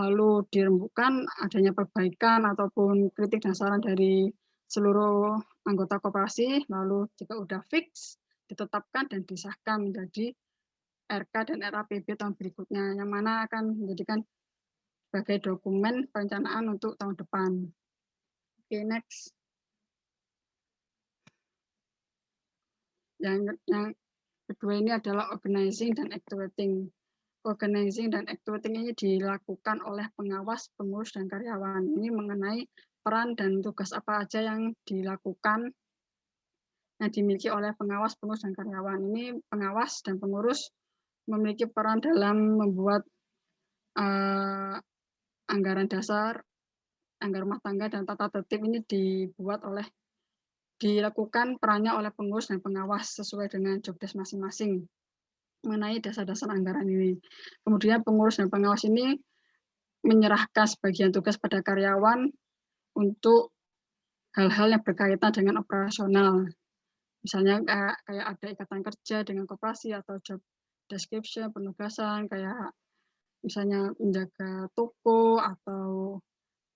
lalu dirembukkan adanya perbaikan ataupun kritik dan saran dari seluruh anggota koperasi, lalu jika udah fix, ditetapkan dan disahkan menjadi RK dan RAPB tahun berikutnya, yang mana akan menjadikan sebagai dokumen perencanaan untuk tahun depan. Oke, next. Yang kedua ini adalah organizing dan actuating. organizing dan activating ini dilakukan oleh pengawas, pengurus, dan karyawan. Ini mengenai peran dan tugas apa aja yang dilakukan, yang dimiliki oleh pengawas, pengurus, dan karyawan. Ini pengawas dan pengurus memiliki peran dalam membuat anggaran dasar, anggaran rumah tangga, dan tata tertib ini dilakukan perannya oleh pengurus dan pengawas sesuai dengan job desk masing-masing mengenai dasar-dasar anggaran ini. Kemudian pengurus dan pengawas ini menyerahkan sebagian tugas pada karyawan untuk hal-hal yang berkaitan dengan operasional. Misalnya kayak ada ikatan kerja dengan koperasi atau job description, penugasan, kayak misalnya menjaga toko atau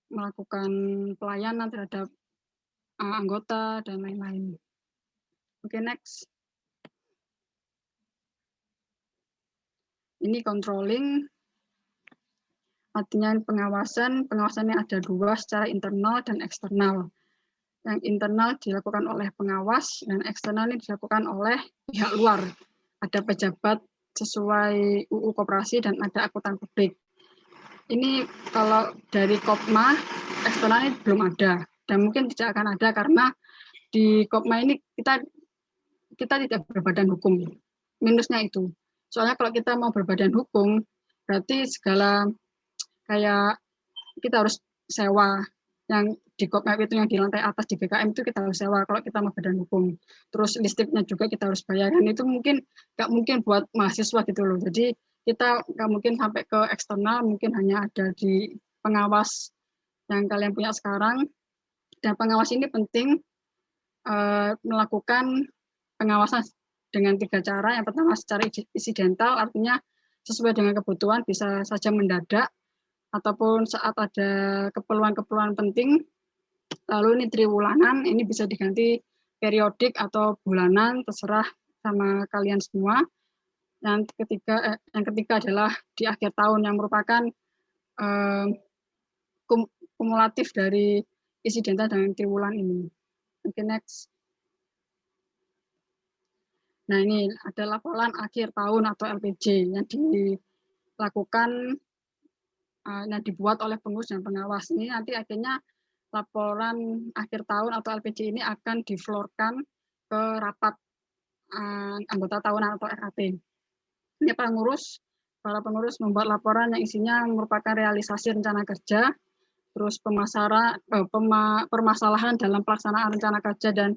melakukan pelayanan terhadap anggota dan lain-lain. Oke, next. Ini controlling, artinya pengawasan. Pengawasannya ada dua, secara internal dan eksternal. Yang internal dilakukan oleh pengawas, dan eksternal ini dilakukan oleh pihak luar. Ada pejabat sesuai UU Koperasi dan ada akuntan publik. Ini kalau dari Kopma, eksternal ini belum ada. Dan mungkin tidak akan ada karena di Kopma ini kita tidak berbadan hukum. Minusnya itu. Soalnya kalau kita mau berbadan hukum, berarti segala kayak kita harus sewa. Yang di Kopmap itu yang di lantai atas di BKM itu kita harus sewa kalau kita mau badan hukum. Terus listriknya juga kita harus bayar. Dan itu mungkin nggak mungkin buat mahasiswa gitu loh. Jadi kita nggak mungkin sampai ke eksternal, mungkin hanya ada di pengawas yang kalian punya sekarang. Dan pengawas ini penting melakukan pengawasan dengan 3 cara. Yang pertama secara insidental, artinya sesuai dengan kebutuhan, bisa saja mendadak, ataupun saat ada keperluan-keperluan penting. Lalu ini triwulanan, ini bisa diganti periodik atau bulanan, terserah sama kalian semua. Yang ketiga adalah di akhir tahun, yang merupakan kumulatif dari insidental dan triwulan ini. Oke, next. Nah, ini ada laporan akhir tahun atau LPJ yang dilakukan, yang dibuat oleh pengurus dan pengawas. Ini nanti akhirnya laporan akhir tahun atau LPJ ini akan diflorkan ke rapat anggota tahunan atau RAT. Ini para pengurus membuat laporan yang isinya merupakan realisasi rencana kerja, terus permasalahan dalam pelaksanaan rencana kerja dan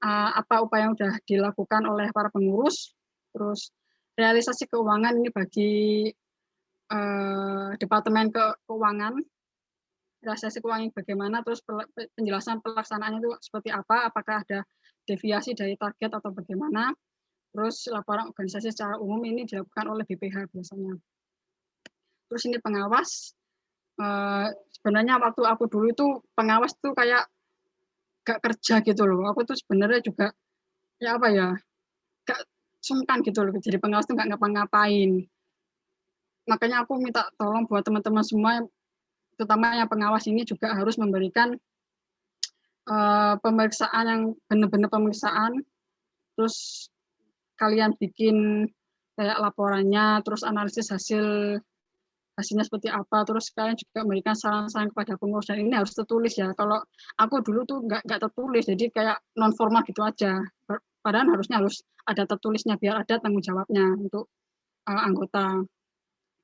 apa upaya yang sudah dilakukan oleh para pengurus, terus realisasi keuangan ini bagi Departemen Keuangan, realisasi keuangan bagaimana, terus penjelasan pelaksanaannya itu seperti apa, apakah ada deviasi dari target atau bagaimana, terus laporan organisasi secara umum ini dilakukan oleh BPH biasanya. Terus ini pengawas, sebenarnya waktu aku dulu itu pengawas tuh kayak gak kerja gitu loh. Aku tuh sebenarnya juga ya apa ya, gak sungkan gitu loh. Jadi pengawas tuh gak ngapa-ngapain. Makanya aku minta tolong buat teman-teman semua, terutama yang pengawas ini juga harus memberikan pemeriksaan yang benar-benar pemeriksaan. Terus kalian bikin kayak laporannya, terus analisis hasilnya seperti apa, terus kalian juga memberikan saran-saran kepada pengurus, dan ini harus tertulis ya. Kalau aku dulu tuh nggak tertulis, jadi kayak non formal gitu aja. Padahal harusnya harus ada tertulisnya biar ada tanggung jawabnya untuk anggota.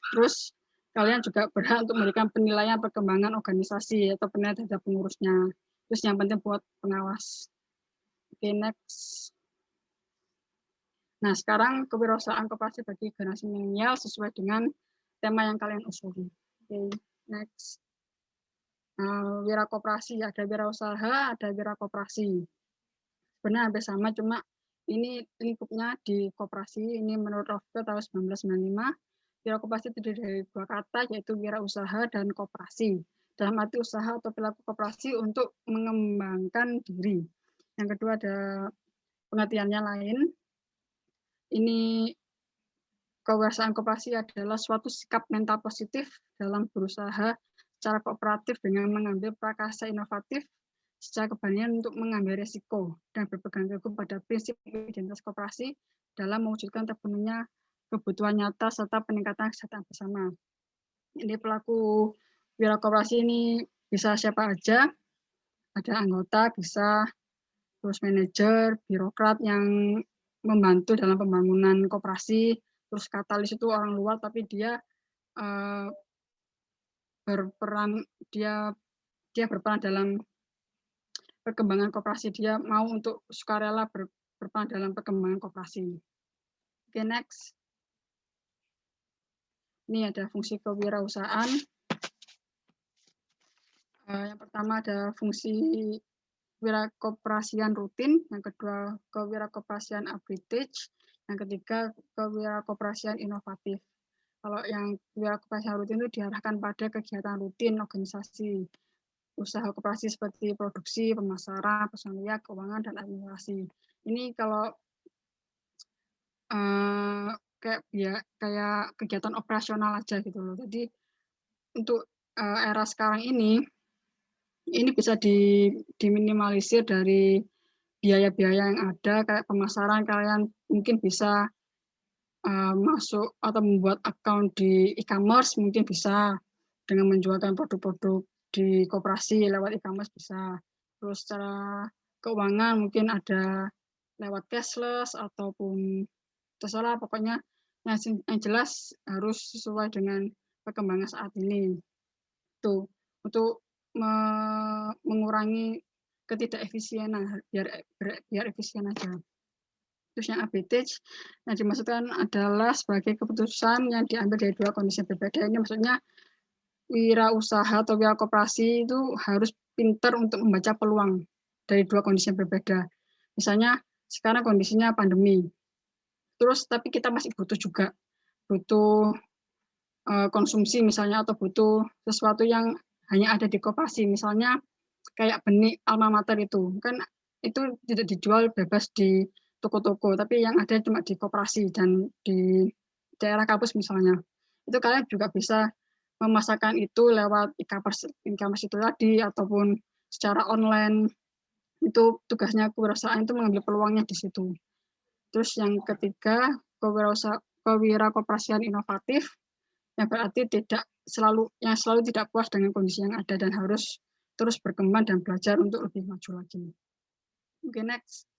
Terus kalian juga berhak untuk memberikan penilaian perkembangan organisasi atau penilaian terhadap pengurusnya. Terus yang penting buat pengawas. Oke, next. Nah, sekarang kewirausahaan koperasi bagi generasi milenial sesuai dengan tema yang kalian usuli. Oke, next. Wira koperasi, ada wirausaha, ada wira koperasi. Sebenarnya hampir sama, cuma ini lingkupnya di koperasi. Ini menurut Rofke tahun 1995. Wira koperasi terdiri dari 2 kata, yaitu wirausaha dan koperasi. Dalam arti usaha atau perilaku koperasi untuk mengembangkan diri. Yang kedua ada pengertiannya lain. Ini kewirausahaan koperasi adalah suatu sikap mental positif dalam berusaha secara kooperatif dengan mengambil prakarsa inovatif secara keberanian untuk mengambil resiko dan berpegang teguh pada prinsip identitas koperasi dalam mewujudkan terpenuhnya kebutuhan nyata serta peningkatan kesejahteraan bersama. Ini pelaku wira koperasi ini bisa siapa aja, ada anggota, bisa terus manajer, birokrat yang membantu dalam pembangunan koperasi, terus katalis itu orang luar tapi dia berperan dalam perkembangan koperasi, dia mau untuk sukarela berperan dalam perkembangan koperasi. Oke, next. Ini ada fungsi kewirausahaan. Yang pertama ada fungsi wirakoperasian rutin, yang kedua kewirakoperasian upgradage, yang ketiga kewirakoperasian inovatif. Kalau yang wirakoperasian rutin itu diarahkan pada kegiatan rutin organisasi, usaha koperasi seperti produksi, pemasaran, personalia, keuangan, dan administrasi. Ini kalau kayak kegiatan operasional aja gitu loh. Jadi untuk era sekarang ini bisa diminimalisir dari biaya-biaya yang ada, kayak pemasaran kalian mungkin bisa masuk atau membuat account di e-commerce, mungkin bisa dengan menjualkan produk-produk di koperasi lewat e-commerce bisa. Terus secara keuangan mungkin ada lewat cashless ataupun terserah, pokoknya yang jelas harus sesuai dengan perkembangan saat ini. Tuh, untuk mengurangi ketidakefisienan, biar efisien aja. Terus yang upgradage yang dimaksudkan adalah sebagai keputusan yang diambil dari dua kondisi berbeda. Ini maksudnya wirausaha atau wirakoperasi itu harus pintar untuk membaca peluang dari dua kondisi yang berbeda. Misalnya sekarang kondisinya pandemi, terus tapi kita masih butuh konsumsi misalnya, atau butuh sesuatu yang hanya ada di koperasi, misalnya kayak benih alma mater itu kan itu tidak dijual bebas di toko-toko, tapi yang ada cuma di koperasi dan di daerah kampus misalnya. Itu kalian juga bisa memasarkan itu lewat e-commerce itu tadi, ataupun secara online. Itu tugasnya kewirausahaan, itu mengambil peluangnya di situ. Terus yang ketiga, kewirakoperasian inovatif, yang berarti selalu tidak puas dengan kondisi yang ada dan harus terus berkembang dan belajar untuk lebih maju lagi. Oke, next.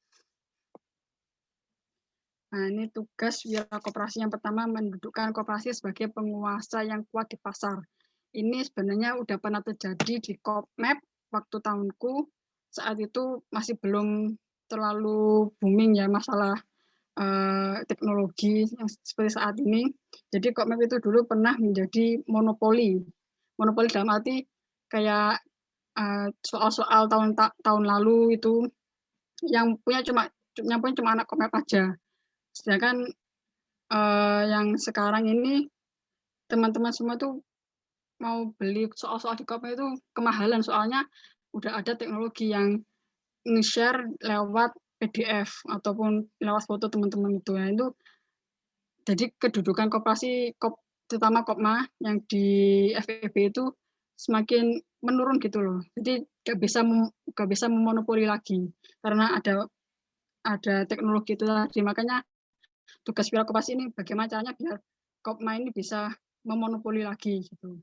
Nah, ini tugas wirakoperasi yang pertama, mendudukkan koperasi sebagai penguasa yang kuat di pasar. Ini sebenarnya udah pernah terjadi di Kopmap waktu tahunku. Saat itu masih belum terlalu booming ya masalah teknologi yang seperti saat ini. Jadi Kopmap itu dulu pernah menjadi monopoli. Monopoli dalam arti kayak soal-soal tahun lalu itu yang punya cuma anak Kopmap aja. Sedangkan yang sekarang ini teman-teman semua tuh mau beli soal-soal di Kopmap itu kemahalan, soalnya udah ada teknologi yang nge-share lewat PDF ataupun lewat foto teman-teman itu. Ya, itu jadi kedudukan koperasi terutama Kopma yang di FEB itu semakin menurun gitu loh. Jadi nggak bisa memonopoli lagi karena ada teknologi itu tadi. Makanya tugas wirakoperasi ini bagaimana caranya biar Kopma ini bisa memonopoli lagi gitu.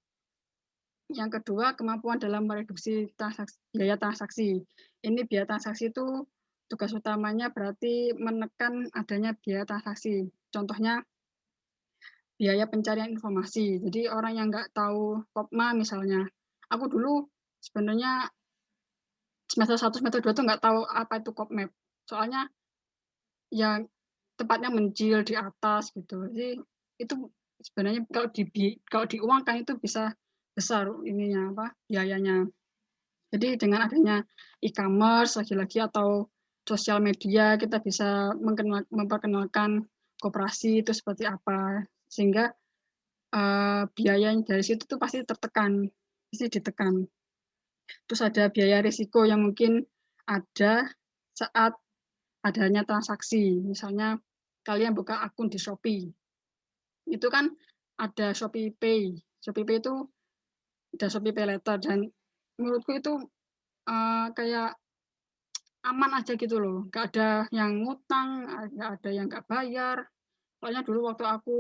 Yang kedua, kemampuan dalam mereduksi biaya transaksi. Ini biaya transaksi itu tugas utamanya berarti menekan adanya biaya transaksi. Contohnya biaya pencarian informasi. Jadi orang yang nggak tahu Kopma misalnya, aku dulu sebenarnya semester 1, semester 2 tuh nggak tahu apa itu Kopmap. Soalnya yang tempatnya mencil di atas gitu. Jadi itu sebenarnya kalau diuangkan itu bisa besar ininya biayanya. Jadi dengan adanya e-commerce lagi-lagi atau sosial media, kita bisa memperkenalkan koperasi itu seperti apa, sehingga biaya dari situ tuh pasti ditekan. Terus ada biaya risiko yang mungkin ada saat adanya transaksi. Misalnya kalian buka akun di Shopee, itu kan ada Shopee Pay. Shopee Pay itu ada Shopee Pay Later, dan menurutku itu kayak aman aja gitu loh. Nggak ada yang ngutang, nggak ada yang nggak bayar. Soalnya dulu waktu aku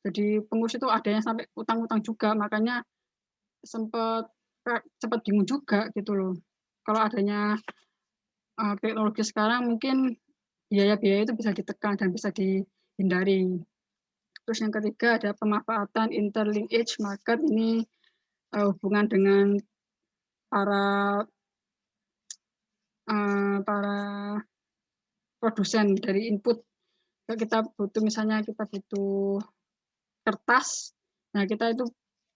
jadi pengurus itu ada yang sampai utang-utang juga, makanya sempat bingung juga gitu loh. Kalau adanya teknologi sekarang mungkin biaya-biaya itu bisa ditekan dan bisa dihindari. Terus yang ketiga ada pemanfaatan interlinkage market, ini hubungan dengan para produsen dari input. Kita butuh, misalnya kita butuh kertas, nah kita itu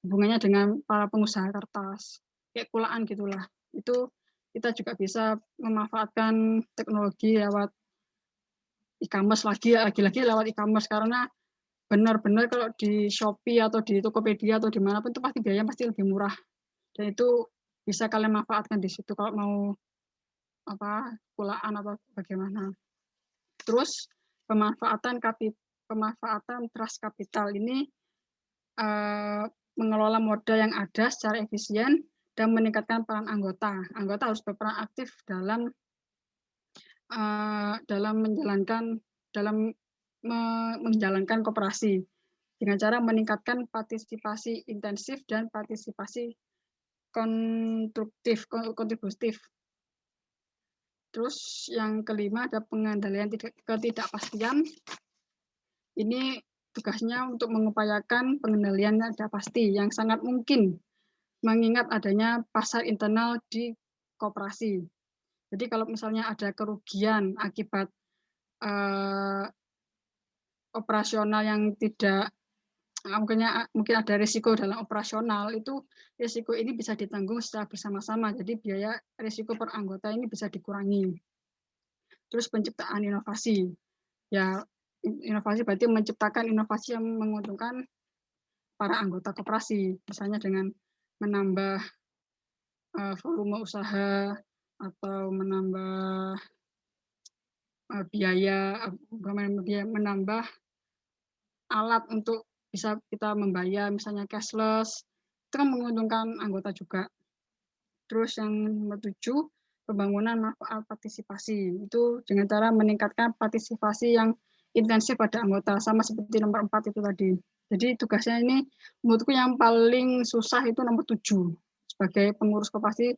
hubungannya dengan para pengusaha kertas, kayak kulaan gitulah. Itu kita juga bisa memanfaatkan teknologi lewat e-commerce, lagi-lagi lewat e-commerce, karena benar-benar kalau di Shopee atau di Tokopedia atau dimanapun itu pasti biayanya pasti lebih murah, dan itu bisa kalian manfaatkan di situ kalau mau kulaan atau bagaimana. Terus pemanfaatan trust capital ini mengelola modal yang ada secara efisien dan meningkatkan peran anggota. Anggota harus berperan aktif dalam menjalankan koperasi dengan cara meningkatkan partisipasi intensif dan partisipasi kontributif. Terus yang kelima ada pengendalian ketidakpastian. Ini tugasnya untuk mengupayakan pengendalian tidak pasti yang sangat mungkin mengingat adanya pasar internal di koperasi. Jadi kalau misalnya ada kerugian akibat operasional yang tidak, mungkin ada risiko dalam operasional, itu risiko ini bisa ditanggung secara bersama-sama. Jadi biaya risiko per anggota ini bisa dikurangi. Terus penciptaan inovasi. Ya, inovasi berarti menciptakan inovasi yang menguntungkan para anggota koperasi, misalnya dengan menambah volume usaha atau menambah biaya, menambah alat untuk bisa kita membayar, misalnya cashless, itu kan menguntungkan anggota juga. Terus yang nomor 7, pembangunan manfaat partisipasi, itu dengan cara meningkatkan partisipasi yang intensif pada anggota, sama seperti nomor 4 itu tadi. Jadi tugasnya ini menurutku yang paling susah itu nomor 7, sebagai pengurus koperasi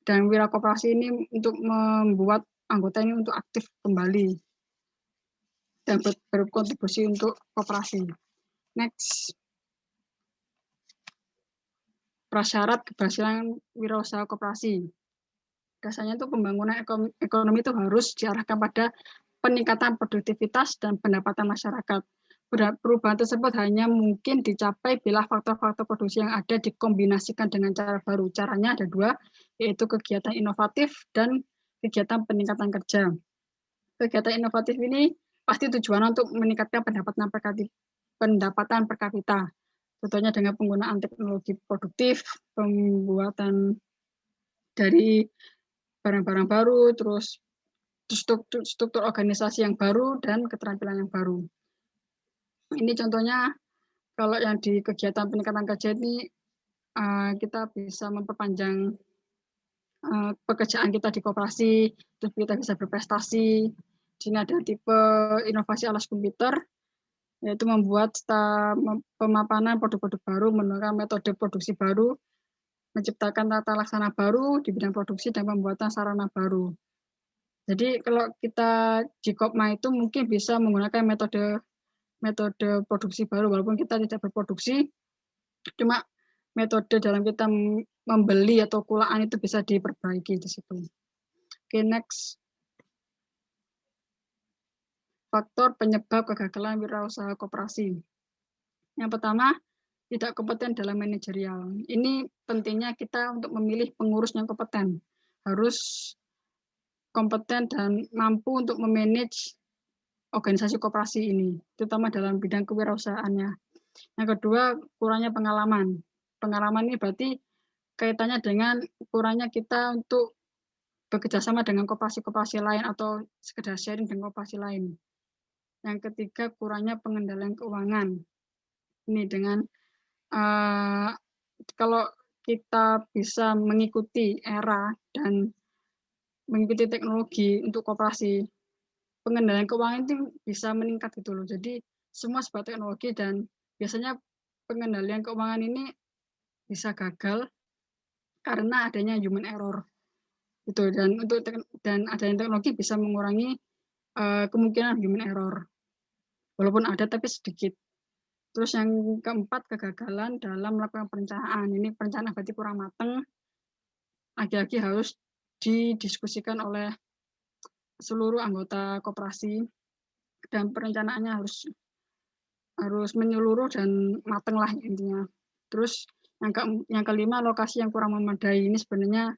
dan wira koperasi ini untuk membuat anggota ini untuk aktif kembali dan berkontribusi untuk koperasi. Next. Prasyarat keberhasilan wirausaha koperasi. Dasarnya itu pembangunan ekonomi itu harus diarahkan pada peningkatan produktivitas dan pendapatan masyarakat. Perubahan tersebut hanya mungkin dicapai bila faktor-faktor produksi yang ada dikombinasikan dengan cara baru. Caranya ada 2, yaitu kegiatan inovatif dan kegiatan peningkatan kerja. Kegiatan inovatif ini pasti tujuannya untuk meningkatkan pendapatan per kapita. Contohnya dengan penggunaan teknologi produktif, pembuatan dari barang-barang baru, terus struktur organisasi yang baru, dan keterampilan yang baru. Ini contohnya, kalau yang di kegiatan peningkatan kerja ini, kita bisa memperpanjang pekerjaan kita di koperasi, terus kita bisa berprestasi. Di sini ada tipe inovasi alas komputer, yaitu membuat pemapanan produk-produk baru, menggunakan metode produksi baru, menciptakan tata laksana baru di bidang produksi dan pembuatan sarana baru. Jadi kalau kita di Kopma itu mungkin bisa menggunakan metode produksi baru, walaupun kita tidak berproduksi, cuma metode dalam kita membeli atau kulaan itu bisa diperbaiki di situ. Oke, next. Faktor penyebab kegagalan wirausaha koperasi. Yang pertama, tidak kompeten dalam manajerial. Ini pentingnya kita untuk memilih pengurus yang kompeten. Harus kompeten dan mampu untuk memanage organisasi koperasi ini, terutama dalam bidang kewirausahaannya. Yang kedua, kurangnya pengalaman. Pengalaman ini berarti kaitannya dengan kurangnya kita untuk bekerjasama dengan koperasi-koperasi lain atau sekedar sharing dengan koperasi lain. Yang ketiga, kurangnya pengendalian keuangan. Ini dengan kalau kita bisa mengikuti era dan mengikuti teknologi untuk koperasi, pengendalian keuangan itu bisa meningkat gitu loh. Jadi semua sebuah teknologi dan biasanya pengendalian keuangan ini bisa gagal karena adanya human error. Itu dan adanya teknologi bisa mengurangi kemungkinan human error. Walaupun ada tapi sedikit. Terus yang keempat, kegagalan dalam melakukan perencanaan. Ini perencanaan berarti kurang matang. Lagi-lagi harus didiskusikan oleh seluruh anggota koperasi dan perencanaannya harus menyeluruh dan matang lah intinya. Terus yang kelima, lokasi yang kurang memadai. Ini sebenarnya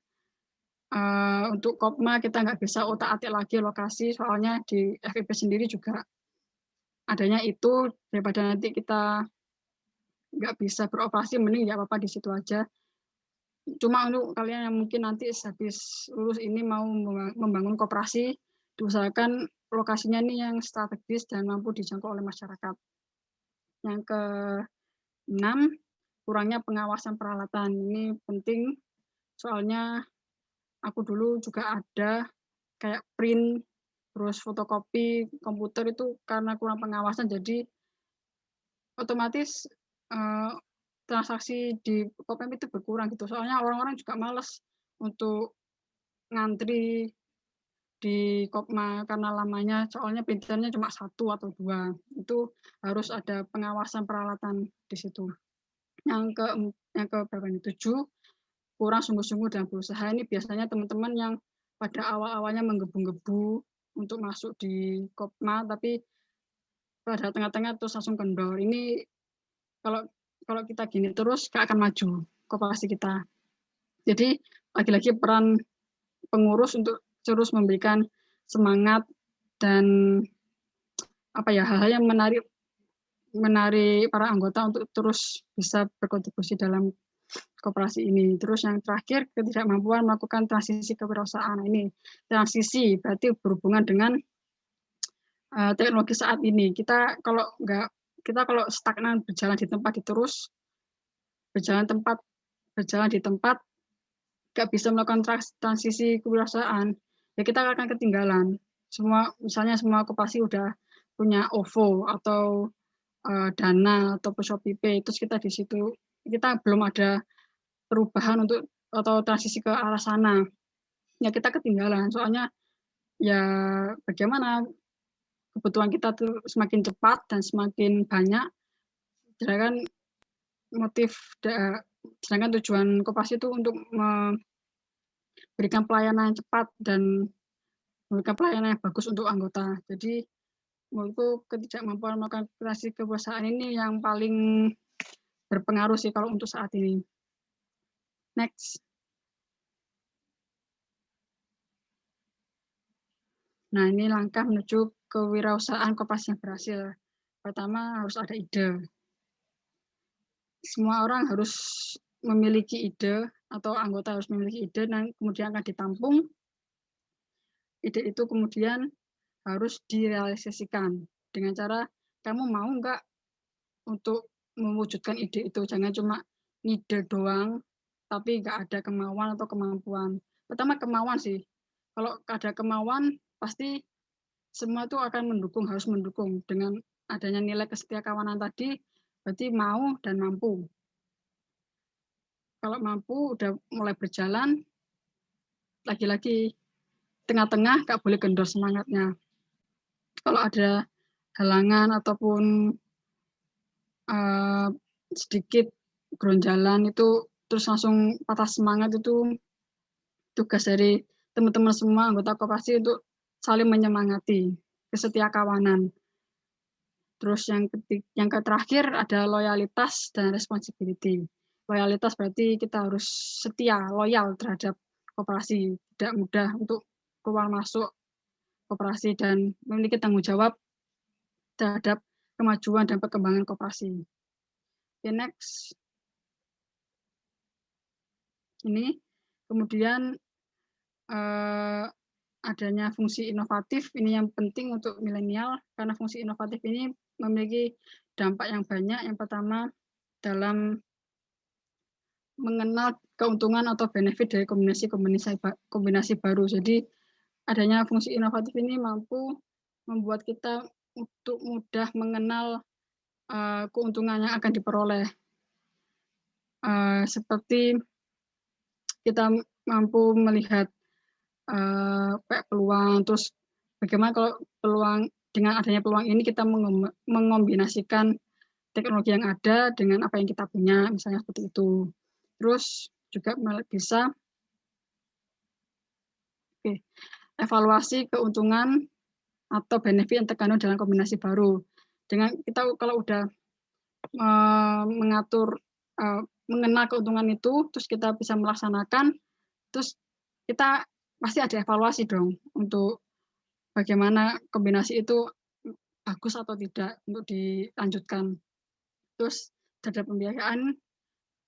untuk Kopma kita nggak bisa otak-atik lagi lokasi, soalnya di FIP sendiri juga adanya itu, daripada nanti kita nggak bisa beroperasi, mending ya apa-apa di situ aja. Cuma untuk kalian yang mungkin nanti habis lulus ini mau membangun koperasi, diusahakan lokasinya ini yang strategis dan mampu dijangkau oleh masyarakat. Yang ke-6, kurangnya pengawasan peralatan. Ini penting, soalnya aku dulu juga ada kayak print, terus fotokopi komputer itu karena kurang pengawasan, jadi otomatis transaksi di Kopem itu berkurang gitu. Soalnya orang-orang juga males untuk ngantri di Kopma karena lamanya, soalnya printernya cuma 1 atau 2. Itu harus ada pengawasan peralatan di situ. Yang ke berapa ini? 7, kurang sungguh-sungguh dan berusaha. Ini biasanya teman-teman yang pada awal-awalnya menggebu-gebu untuk masuk di Kopma, tapi pada tengah-tengah terus langsung kendor. Ini kalau kita gini terus gak akan maju koperasi kita. Jadi lagi-lagi peran pengurus untuk terus memberikan semangat dan hal-hal yang menarik para anggota untuk terus bisa berkontribusi dalam koperasi ini. Terus yang terakhir, ketidakmampuan melakukan transisi kewirausahaan. Ini transisi berarti berhubungan dengan teknologi saat ini. Kita kalau stagnan berjalan di tempat nggak bisa melakukan transisi kewirausahaan, ya kita akan ketinggalan. Misalnya semua koperasi udah punya OVO atau Dana atau Shopee Pay, terus kita di situ kita belum ada perubahan atau transisi ke arah sana, ya kita ketinggalan. Soalnya ya bagaimana kebutuhan kita tuh semakin cepat dan semakin banyak, sedangkan tujuan koperasi itu untuk memberikan pelayanan yang cepat dan memberikan pelayanan yang bagus untuk anggota. Jadi menurutku ketidakmampuan melakukan transisi kewirausahaan ini yang paling berpengaruh sih kalau untuk saat ini. Next. Nah, ini langkah menuju kewirausahaan koperasi yang berhasil. Pertama, harus ada ide. Semua orang harus memiliki ide, atau anggota harus memiliki ide, dan kemudian akan ditampung. Ide itu kemudian harus direalisasikan dengan cara, kamu mau nggak untuk mewujudkan ide itu? Jangan cuma ide doang, tapi nggak ada kemauan atau kemampuan. Pertama, kemauan sih. Kalau ada kemauan, pasti semua itu akan harus mendukung. Dengan adanya nilai kesetiakawanan tadi, berarti mau dan mampu. Kalau mampu, udah mulai berjalan, lagi-lagi tengah-tengah nggak boleh kendor semangatnya. Kalau ada halangan ataupun sedikit geronjalan itu terus langsung patah semangat, itu tugas dari teman-teman semua anggota koperasi untuk saling menyemangati, kesetiakawanan. Terus yang terakhir ada loyalitas dan responsibility. Loyalitas berarti kita harus setia, loyal terhadap koperasi, tidak mudah untuk keluar masuk koperasi dan memiliki tanggung jawab terhadap kemajuan dan perkembangan koperasi. Okay, next. Ini kemudian adanya fungsi inovatif, ini yang penting untuk milenial, karena fungsi inovatif ini memiliki dampak yang banyak. Yang pertama, dalam mengenal keuntungan atau benefit dari kombinasi baru. Jadi adanya fungsi inovatif ini mampu membuat kita untuk mudah mengenal keuntungan yang akan diperoleh. Seperti kita mampu melihat peluang, terus bagaimana kalau peluang, dengan adanya peluang ini kita mengombinasikan teknologi yang ada dengan apa yang kita punya, misalnya seperti itu. Terus juga bisa evaluasi keuntungan atau benefit yang terkandung dalam kombinasi baru. Dengan kita kalau udah mengatur, mengenal keuntungan itu, terus kita bisa melaksanakan, terus kita pasti ada evaluasi dong untuk bagaimana kombinasi itu bagus atau tidak untuk dilanjutkan. Terus terhadap pembiayaan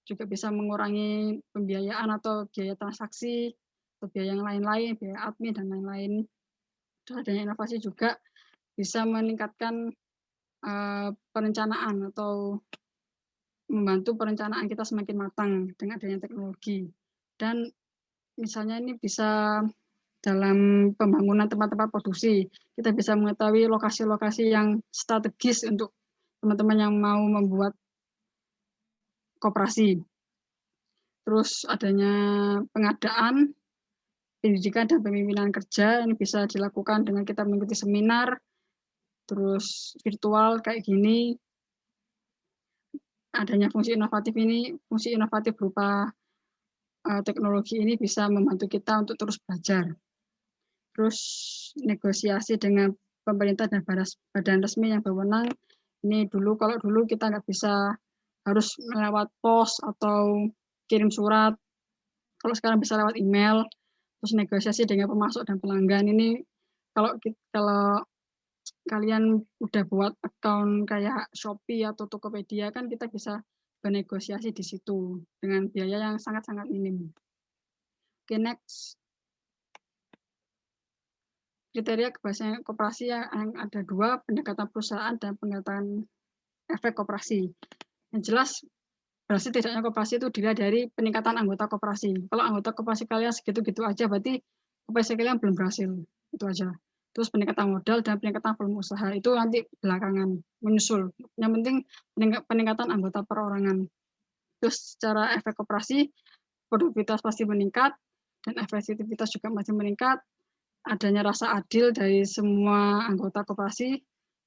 juga bisa mengurangi pembiayaan atau biaya transaksi, atau biaya yang lain-lain, biaya admin dan lain-lain. Dan adanya inovasi juga bisa meningkatkan perencanaan atau membantu perencanaan kita semakin matang dengan adanya teknologi. Dan misalnya ini bisa dalam pembangunan tempat-tempat produksi, kita bisa mengetahui lokasi-lokasi yang strategis untuk teman-teman yang mau membuat koperasi. Terus adanya pengadaan, pendidikan dan pemimpinan kerja, ini bisa dilakukan dengan kita mengikuti seminar, terus virtual kayak gini. Adanya fungsi inovatif berupa teknologi ini bisa membantu kita untuk terus belajar. Terus negosiasi dengan pemerintah dan badan resmi yang berwenang. Ini kalau dulu kita nggak bisa, harus lewat pos atau kirim surat. Kalau sekarang bisa lewat email. Terus negosiasi dengan pemasok dan pelanggan. Ini kalau kalian udah buat account kayak Shopee atau Tokopedia, kan kita bisa bernegosiasi di situ dengan biaya yang sangat-sangat minim. Oke, next. Kriteria keberhasilan koperasi yang ada dua, pendekatan perusahaan dan pendekatan efek koperasi. Yang jelas, berarti tidaknya koperasi itu dilihat dari peningkatan anggota koperasi. Kalau anggota koperasi kalian segitu-gitu aja, berarti koperasi kalian belum berhasil. Itu aja. Terus peningkatan modal dan peningkatan volume usaha itu nanti belakangan menyusul. Yang penting peningkatan anggota perorangan. Terus secara efek koperasi, produktivitas pasti meningkat dan efektivitas juga masih meningkat. Adanya rasa adil dari semua anggota koperasi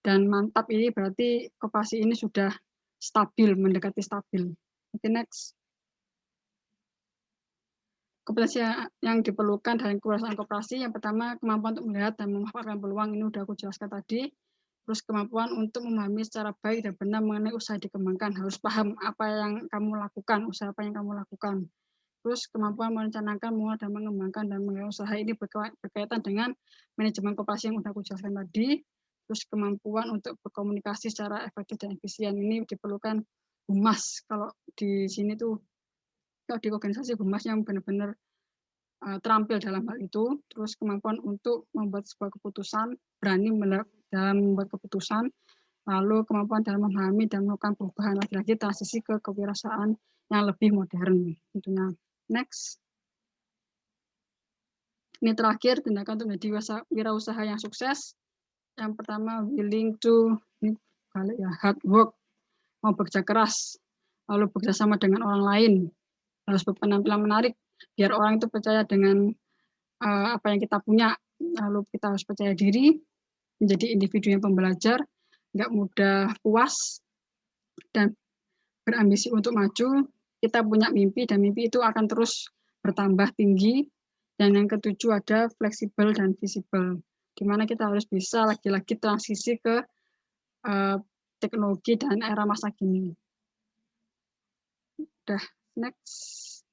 dan mantap, ini berarti koperasi ini sudah stabil, mendekati stabil. Oke, next. Kompetensi yang diperlukan dalam kewirausahaan koperasi, yang pertama kemampuan untuk melihat dan memanfaatkan peluang, ini udah aku jelaskan tadi. Terus kemampuan untuk memahami secara baik dan benar mengenai usaha dikembangkan, harus paham apa yang kamu lakukan, usaha apa yang kamu lakukan. Terus kemampuan merencanakan, mengolah dan mengembangkan dan mengelola usaha, ini berkaitan dengan manajemen koperasi yang udah aku jelaskan tadi. Terus kemampuan untuk berkomunikasi secara efektif dan efisien, ini diperlukan humas. Kalau di sini tuh, kalau di organisasi humas yang benar-benar terampil dalam hal itu. Terus kemampuan untuk membuat sebuah keputusan, berani dalam membuat keputusan, lalu kemampuan dalam memahami dan melakukan perubahan, lagi-lagi transisi ke kewirausahaan yang lebih modern tentunya. Next. Ini terakhir, tindakan untuk menjadi wirausaha yang sukses. Yang pertama, willing to, ini balik ya, hard work, mau bekerja keras, lalu bekerjasama dengan orang lain, harus berpenampilan menarik, biar orang itu percaya dengan apa yang kita punya, lalu kita harus percaya diri, menjadi individu yang pembelajar, nggak mudah puas, dan berambisi untuk maju. Kita punya mimpi, dan mimpi itu akan terus bertambah tinggi. Dan yang ketujuh ada fleksibel dan visible, di mana kita harus bisa lagi-lagi transisi ke teknologi dan era masa kini. Udah, next.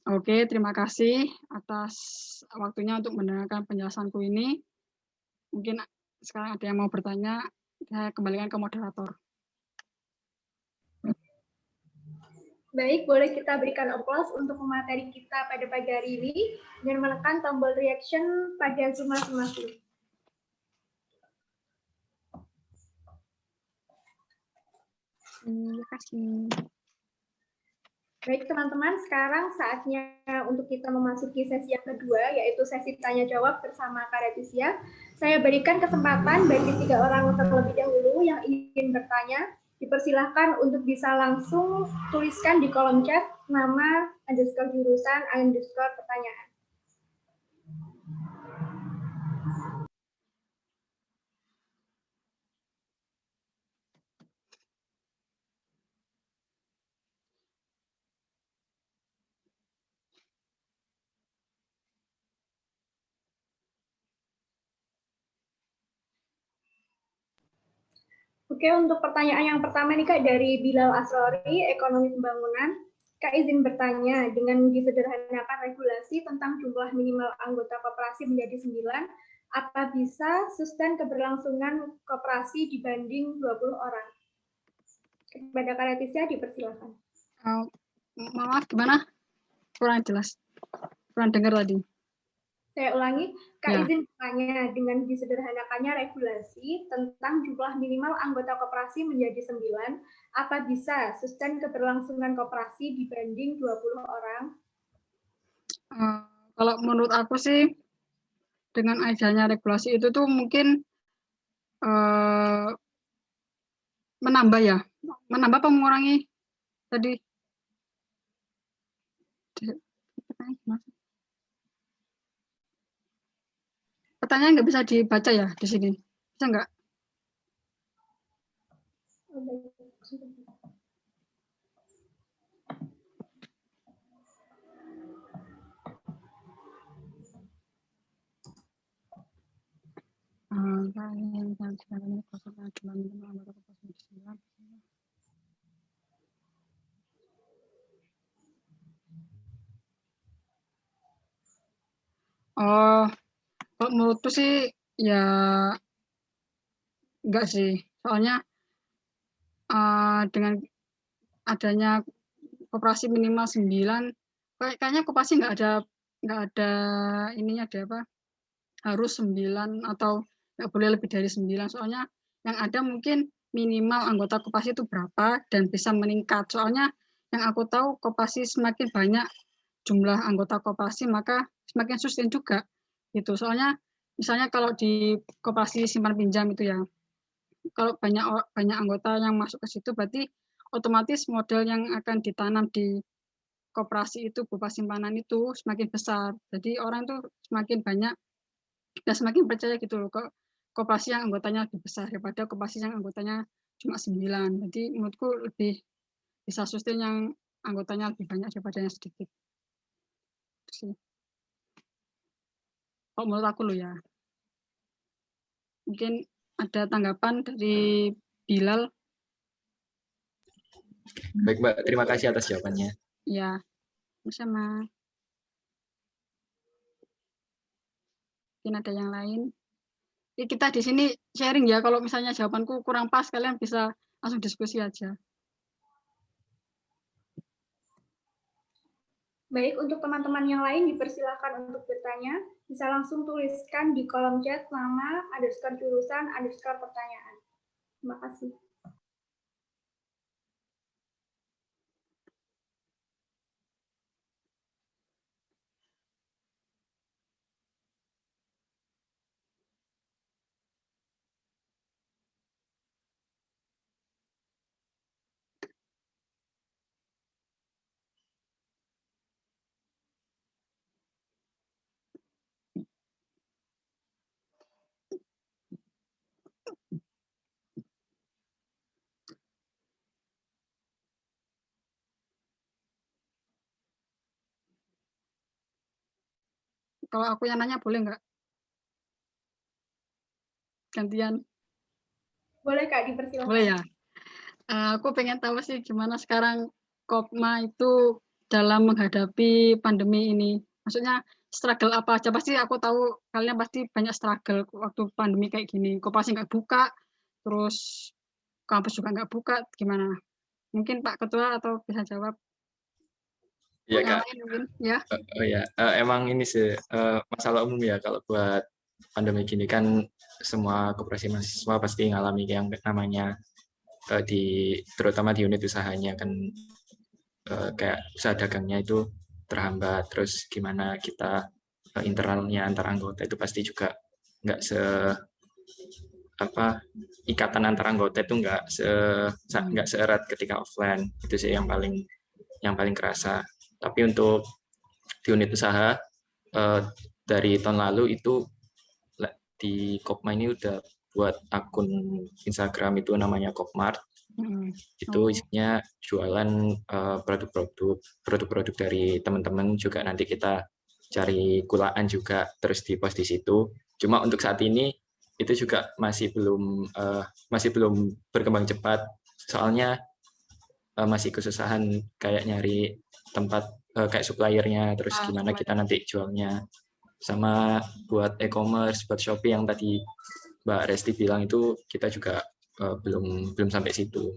Oke, terima kasih atas waktunya untuk mendengarkan penjelasanku ini. Mungkin sekarang ada yang mau bertanya, saya kembalikan ke moderator. Baik, boleh kita berikan aplaus untuk pemateri kita pada pagi hari ini dan menekan tombol reaction pada Zoom masing-masing. Terima kasih. Baik teman-teman, sekarang saatnya untuk kita memasuki sesi yang kedua, yaitu sesi tanya-jawab bersama Karetisia. Saya berikan kesempatan bagi 3 orang terlebih dahulu yang ingin bertanya. Dipersilahkan untuk bisa langsung tuliskan di kolom chat nama, underscore jurusan, underscore pertanyaan. Oke, untuk pertanyaan yang pertama nih Kak dari Bilal Asrori, Ekonomi Pembangunan. Kak izin bertanya, dengan disederhanakan regulasi tentang jumlah minimal anggota koperasi menjadi 9, apa bisa sustain keberlangsungan koperasi dibanding 20 orang? Kepada Kak Leticia dipersilakan. Maaf, gimana? Kurang jelas. Kurang dengar tadi. Saya ulangi, Kak Ya. izin bertanya, dengan disederhanakannya regulasi tentang jumlah minimal anggota koperasi menjadi 9, apa bisa sustain keberlangsungan koperasi dibanding 20 orang? Kalau menurut aku sih, dengan adanya regulasi itu tuh mungkin menambah ya, menambah apa mengurangi tadi? Pertanyaan nggak bisa dibaca ya di sini, bisa nggak? Oh, kalau menurutku sih ya enggak sih, soalnya dengan adanya koperasi minimal 9, kayaknya koperasi nggak ada ininya ada apa, harus 9 atau nggak boleh lebih dari 9, soalnya yang ada mungkin minimal anggota koperasi itu berapa dan bisa meningkat. Soalnya yang aku tahu koperasi semakin banyak jumlah anggota koperasi maka semakin sustain juga gitu. Soalnya misalnya kalau di koperasi simpan pinjam itu ya, kalau banyak anggota yang masuk ke situ berarti otomatis modal yang akan ditanam di koperasi itu berupa simpanan itu semakin besar. Jadi orang tuh semakin banyak dan semakin percaya gitu loh ke koperasi yang anggotanya lebih besar daripada koperasi yang anggotanya cuma 9. Jadi menurutku lebih bisa sustain yang anggotanya lebih banyak daripada yang sedikit. Kalau menurut aku loh ya. Mungkin ada tanggapan dari Bilal. Baik Mbak, terima kasih atas jawabannya. Ya, bersama. Mungkin ada yang lain. Kita di sini sharing ya, kalau misalnya jawabanku kurang pas, kalian bisa langsung diskusi aja. Baik, untuk teman-teman yang lain dipersilakan untuk bertanya. Bisa langsung tuliskan di kolom chat nama, underscore jurusan, underscore pertanyaan. Terima kasih. Kalau aku yang nanya boleh nggak? Gantian. Boleh Kak, dipersilakan. Boleh ya. Aku pengen tahu sih gimana sekarang Kopma itu dalam menghadapi pandemi ini. Maksudnya struggle apa aja, pasti aku tahu kalian pasti banyak struggle waktu pandemi kayak gini. Koperasi nggak buka, terus kampus juga nggak buka, gimana? Mungkin Pak Ketua atau bisa jawab. Iya Yang Kak. lain mungkin ya. Oh ya, emang ini sih masalah umum ya kalau buat pandemi gini kan semua koperasi mahasiswa pasti ngalami yang namanya terutama di unit usahanya kan kayak usaha dagangnya itu terhambat, terus gimana kita internalnya antar anggota itu pasti juga nggak ikatan antar anggota itu nggak seerat ketika offline. Itu sih yang paling kerasa. Tapi untuk di unit usaha dari tahun lalu itu di Kopma ini udah buat akun Instagram itu namanya Kopmart. Itu isinya jualan produk-produk dari teman-teman, juga nanti kita cari kulaan juga terus di-post di situ. Cuma untuk saat ini itu juga masih belum berkembang cepat, soalnya masih kesusahan kayak nyari tempat kayak suppliernya, terus gimana kita nanti jualnya. Sama buat e-commerce, buat Shopee yang tadi Mbak Resti bilang itu kita juga belum sampai situ.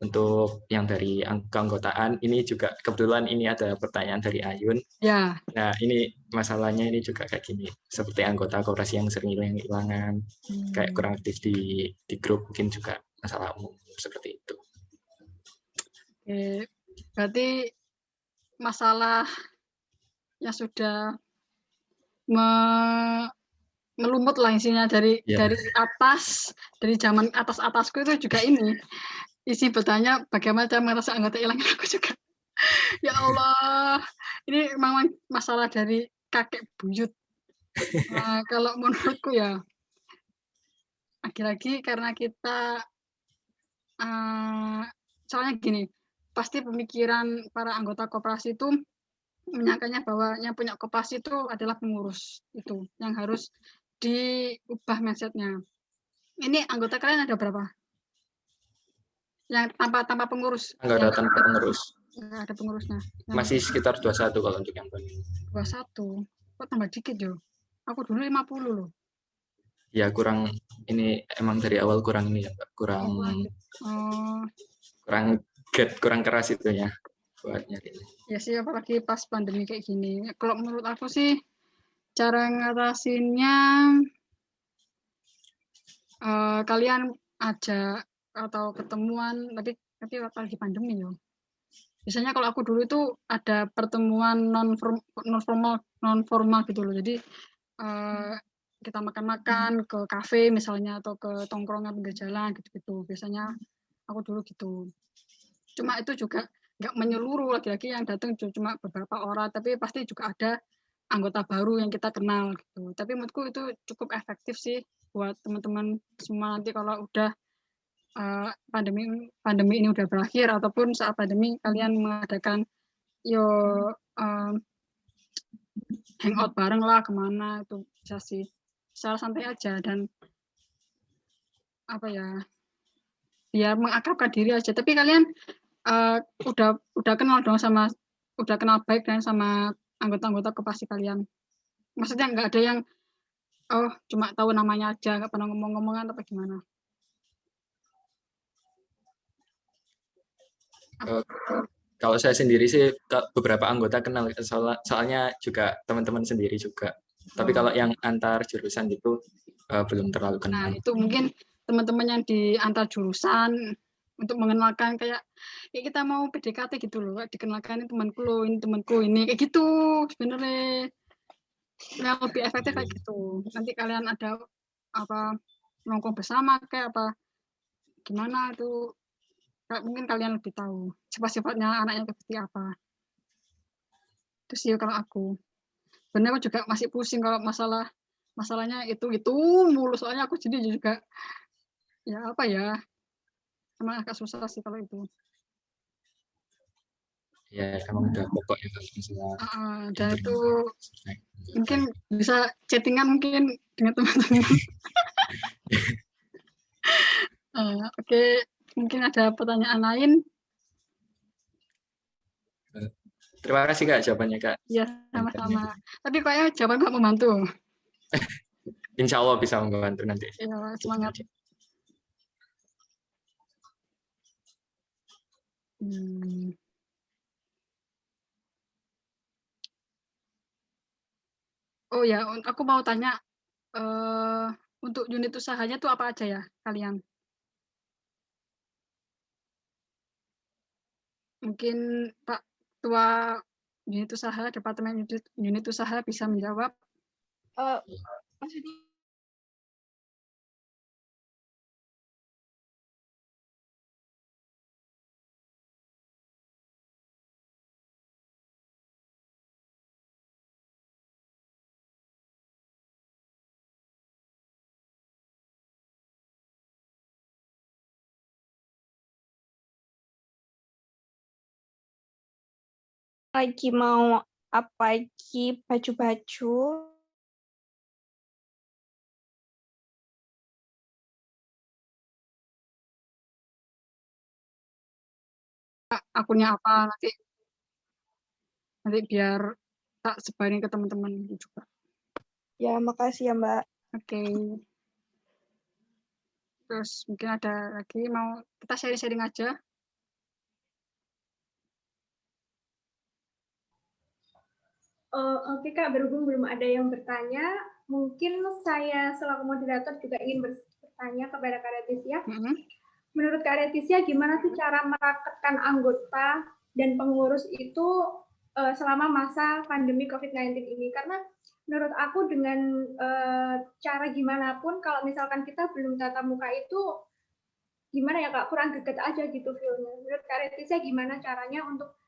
Untuk yang dari keanggotaan ini juga kebetulan ini ada pertanyaan dari Ayun. Ya. Nah ini masalahnya ini juga kayak gini, seperti anggota koperasi yang sering hilang-hilangan, kayak kurang aktif di grup, mungkin juga masalah umum seperti itu. Oke, berarti masalah yang sudah melumut lah isinya dari atas, dari zaman atasku itu juga ini isi bertanya bagaimana cara merasa anggota hilang. Aku juga ya Allah, ini memang masalah dari kakek buyut. Nah, kalau menurutku ya lagi-lagi karena kita soalnya gini, pasti pemikiran para anggota koperasi itu menyangkanya bahwa yang punya koperasi itu adalah pengurus, itu yang harus diubah mindset-nya. Ini anggota kalian ada berapa? Yang tanpa pengurus? Nggak ada tanpa pengurus. Nggak ada pengurusnya. Masih sekitar 21 kalau untuk yang paling. 21? Kok tambah dikit yo? Aku dulu 50 loh. Ya kurang, ini emang dari awal kurang ini ya Mbak, kurang keras itu ya buat nyari. Ya sih, apalagi pas pandemi kayak gini. Kalau menurut aku sih cara ngatasinnya kalian ajak atau ketemuan, tapi apalagi pandemi ya. Biasanya kalau aku dulu itu ada pertemuan non formal gitu loh. Jadi kita makan-makan ke kafe misalnya atau ke tongkrongan pinggir jalan gitu-gitu. Biasanya aku dulu gitu. Cuma itu juga nggak menyeluruh, lagi-lagi yang datang cuma beberapa orang, tapi pasti juga ada anggota baru yang kita kenal gitu. Tapi menurutku itu cukup efektif sih buat teman-teman semua nanti kalau udah pandemi ini udah berakhir ataupun saat pandemi kalian mengadakan hangout bareng lah kemana, itu bisa sih secara santai aja dan biar mengakrabkan diri aja. Tapi kalian udah kenal dong udah kenal baik dan sama anggota-anggota koperasi kalian. Maksudnya nggak ada yang cuma tahu namanya aja, nggak pernah ngomong-ngomongan apa gimana? Kalau saya sendiri sih beberapa anggota kenal, soalnya juga teman-teman sendiri juga. Tapi kalau yang antar jurusan gitu belum terlalu kenal. Nah itu mungkin teman-teman yang di antar jurusan untuk mengenalkan kayak kita mau PDKT gitu loh, dikenalkan ini temanku loh, ini temanku ini, kayak gitu sebenarnya yang lebih efektif kayak gitu. Nanti kalian ada nongkrong bersama kayak apa gimana itu, mungkin kalian lebih tahu sifat-sifatnya anaknya seperti apa. Itu sih kalau aku. Benar, aku juga masih pusing kalau masalahnya itu mulu, soalnya aku jadi juga emang agak susah sih kalau itu. Ya emang udah pokoknya kalau misalnya. Dan itu mungkin bisa chattingan mungkin dengan teman-teman. Oke, mungkin ada pertanyaan lain. Terima kasih Kak jawabannya Kak. Iya, sama-sama. Tapi kayaknya jawaban nggak membantu. Insya Allah bisa membantu nanti. Ya, semangat. Oh ya, aku mau tanya untuk unit usahanya tuh apa aja ya kalian? Mungkin Pak Ketua Unit Usaha, Departemen Unit Usaha bisa menjawab. Maksudnya lagi mau apa lagi baju-baju. Akunnya apa nanti biar tak sebarin ke teman-teman juga. Ya, makasih ya, Mbak. Oke. Terus mungkin ada lagi mau kita sharing-sharing aja. Oke Kak, berhubung belum ada yang bertanya, mungkin saya selaku moderator juga ingin bertanya kepada Kak Leticia. Menurut Kak Leticia, gimana sih cara meraketkan anggota dan pengurus itu selama masa pandemi COVID-19 ini? Karena menurut aku dengan cara gimana pun, kalau misalkan kita belum tatap muka itu, gimana ya Kak, kurang greget aja gitu feel-nya. Menurut Kak Leticia, gimana caranya untuk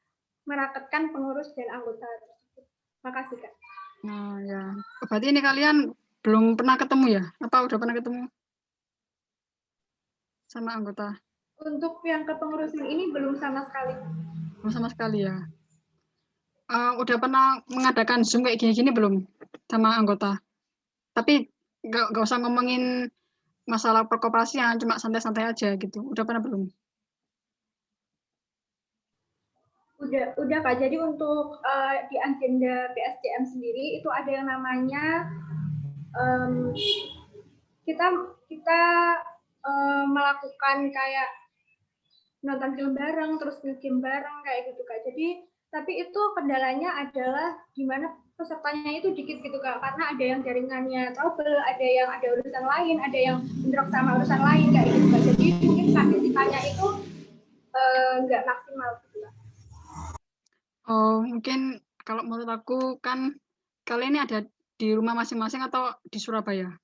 meraketkan pengurus dan anggota? Makasih Kak. Nah ya, berarti ini kalian belum pernah ketemu ya? Apa udah pernah ketemu sama anggota? Untuk yang kepengurusan ini belum sama sekali. Belum sama sekali ya. Udah pernah mengadakan Zoom kayak gini-gini belum sama anggota? Tapi nggak usah ngomongin masalah perkoperasian, cuma santai-santai aja gitu. Udah pernah belum? Udah Kak. Jadi untuk di agenda PSDM sendiri itu ada yang namanya kita melakukan kayak nonton film bareng, terus bikin bareng kayak gitu Kak. Jadi tapi itu kendalanya adalah gimana pesertanya itu dikit gitu Kak, karena ada yang jaringannya trouble, ada yang ada urusan lain, ada yang bentrok sama urusan lain kayak gitu Kak. Jadi mungkin partisipasinya itu nggak maksimal gitu Kak. Oh, mungkin kalau menurut aku kan kalian ini ada di rumah masing-masing atau di Surabaya?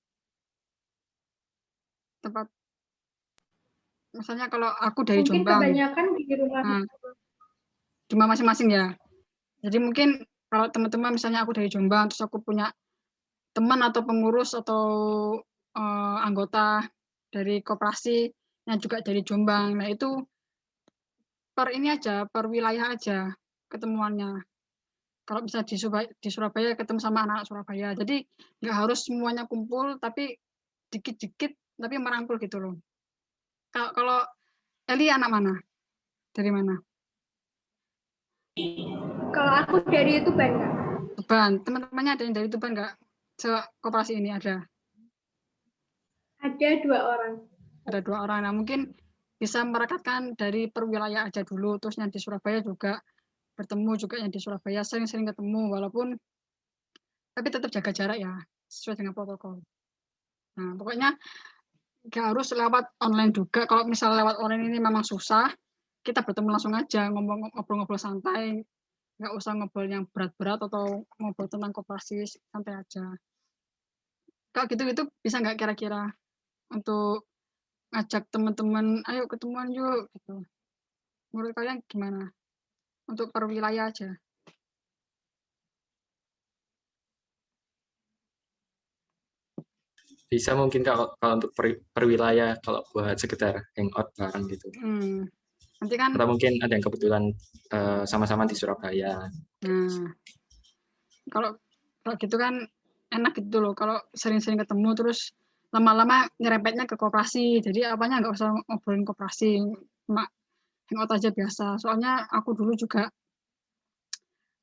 Tempat misalnya kalau aku dari mungkin Jombang. Kebanyakan di rumah. Di rumah masing-masing ya. Jadi mungkin kalau teman-teman misalnya aku dari Jombang terus aku punya teman atau pengurus atau anggota dari koperasi yang juga dari Jombang. Nah, itu per wilayah aja ketemuannya. Kalau bisa di Surabaya ketemu sama anak Surabaya. Jadi nggak harus semuanya kumpul, tapi dikit-dikit tapi merangkul gitu loh. Kalau Eli anak mana? Dari mana? Kalau aku dari Tuban, Kak. Tuban. Teman-temannya ada yang dari Tuban nggak? Koperasi ini ada? Ada 2 orang. Ada 2 orang. Nah, mungkin bisa merekatkan dari perwilayah aja dulu. Terus yang di Surabaya juga bertemu juga yang di Surabaya sering-sering ketemu walaupun tapi tetap jaga jarak ya sesuai dengan protokol. Nah, pokoknya nggak harus lewat online juga. Kalau misalnya lewat online ini memang susah, kita bertemu langsung aja ngobrol-ngobrol santai, nggak usah ngobrol yang berat-berat atau ngobrol tentang koperasi, santai aja. Kalau gitu-gitu bisa nggak kira-kira untuk ngajak teman-teman, ayo ketemuan yuk gitu. Menurut kalian gimana? Untuk per wilayah aja. Bisa mungkin kalau untuk per wilayah kalau buat sekedar hangout bareng gitu. Nanti kan atau mungkin ada yang kebetulan sama-sama di Surabaya. Nah, kalau gitu kan enak gitu loh. Kalau sering-sering ketemu terus lama-lama nyerempetnya ke koperasi. Jadi apanya nggak usah ngobrolin koperasi, cuma hangout aja biasa. Soalnya aku dulu juga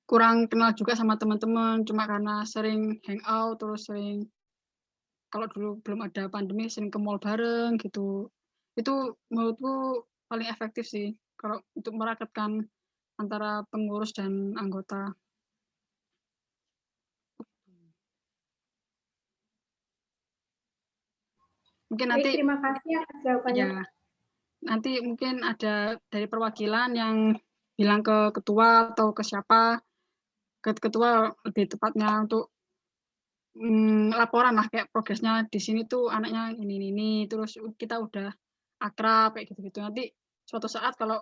kurang kenal juga sama teman-teman, cuma karena sering hangout terus sering kalau dulu belum ada pandemi sering ke mall bareng gitu. Itu menurutku paling efektif sih kalau untuk merakatkan antara pengurus dan anggota. Mungkin nanti terima kasih atas jawabannya. Ya, nanti mungkin ada dari perwakilan yang bilang ke ketua atau ke siapa, ke ketua lebih tepatnya untuk laporan lah kayak progresnya di sini tuh anaknya ini terus kita udah akrab kayak gitu-gitu. Nanti suatu saat kalau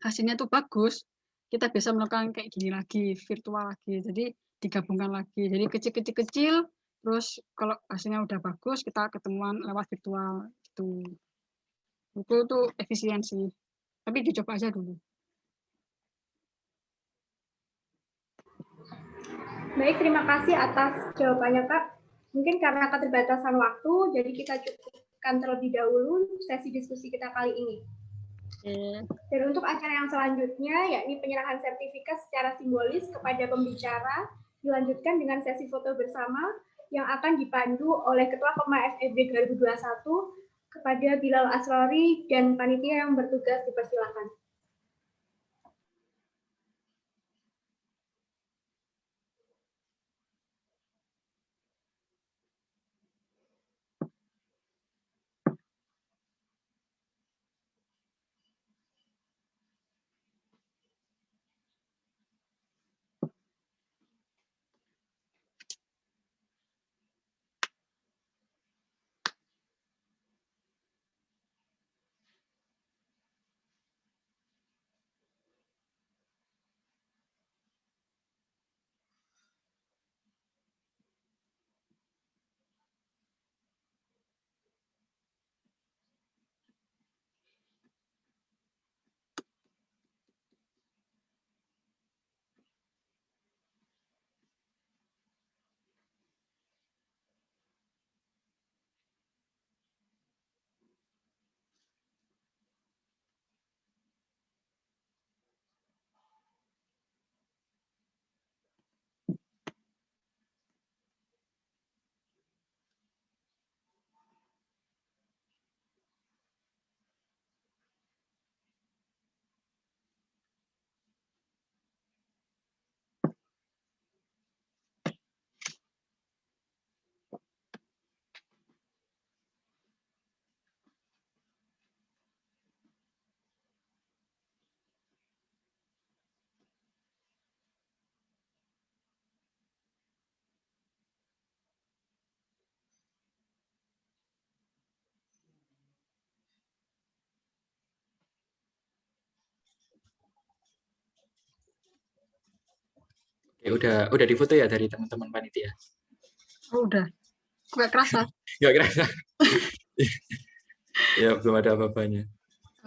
hasilnya tuh bagus, kita bisa melakukan kayak gini lagi, virtual lagi. Jadi digabungkan lagi. Jadi kecil-kecil, terus kalau hasilnya udah bagus, kita ketemuan lewat virtual gitu. Itu tuh efisiensi. Tapi dicoba aja dulu. Baik, terima kasih atas jawabannya, Kak. Mungkin karena keterbatasan waktu, jadi kita cukupkan terlebih dahulu sesi diskusi kita kali ini. Dan untuk acara yang selanjutnya, yakni penyerahan sertifikat secara simbolis kepada pembicara, dilanjutkan dengan sesi foto bersama yang akan dipandu oleh Ketua Kopma FEB 2021 kepada Bilal Asrori dan panitia yang bertugas dipersilakan. Udah difoto ya dari teman-teman panitia? Oh, udah. Nggak kerasa. Nggak kerasa. Ya, belum ada apa-apanya.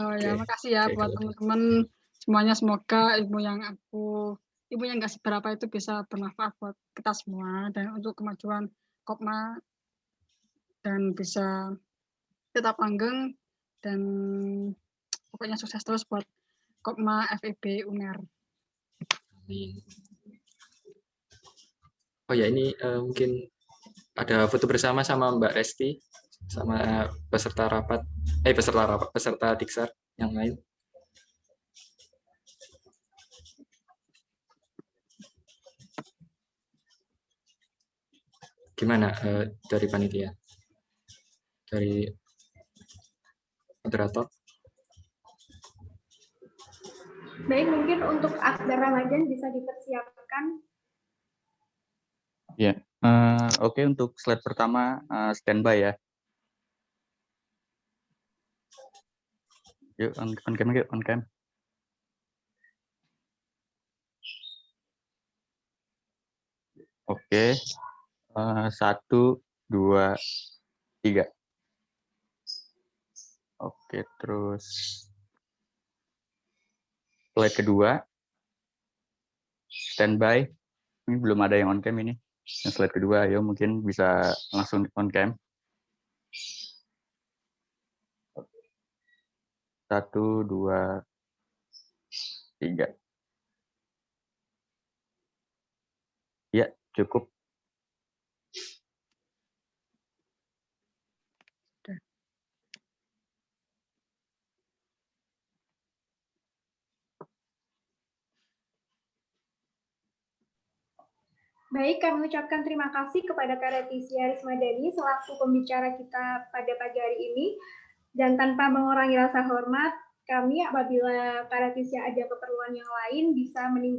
Oh ya, makasih ya buat teman-teman semuanya. Semoga ilmu yang nggak seberapa itu bisa bermanfaat buat kita semua dan untuk kemajuan Kopma dan bisa tetap langgeng dan pokoknya sukses terus buat Kopma FEB UNER. Oh ya, ini mungkin ada foto bersama sama Mbak Resti sama peserta Diksar yang lain. Gimana dari panitia? Dari moderator? Baik, mungkin untuk Akbar Ramadan bisa dipersiapkan. Ya, oke, untuk slide pertama standby ya. Yuk, on cam yuk, on cam. Oke, 1, 2, 3. Oke, terus slide kedua, standby. Ini belum ada yang on cam ini. Yang slide kedua, ayo mungkin bisa langsung on cam. 1, 2, 3. Ya, cukup. Baik, kami ucapkan terima kasih kepada Kak Retisia Rismadani selaku pembicara kita pada pagi hari ini. Dan tanpa mengurangi rasa hormat, kami apabila Kak Leticia ada keperluan yang lain bisa meninggalkan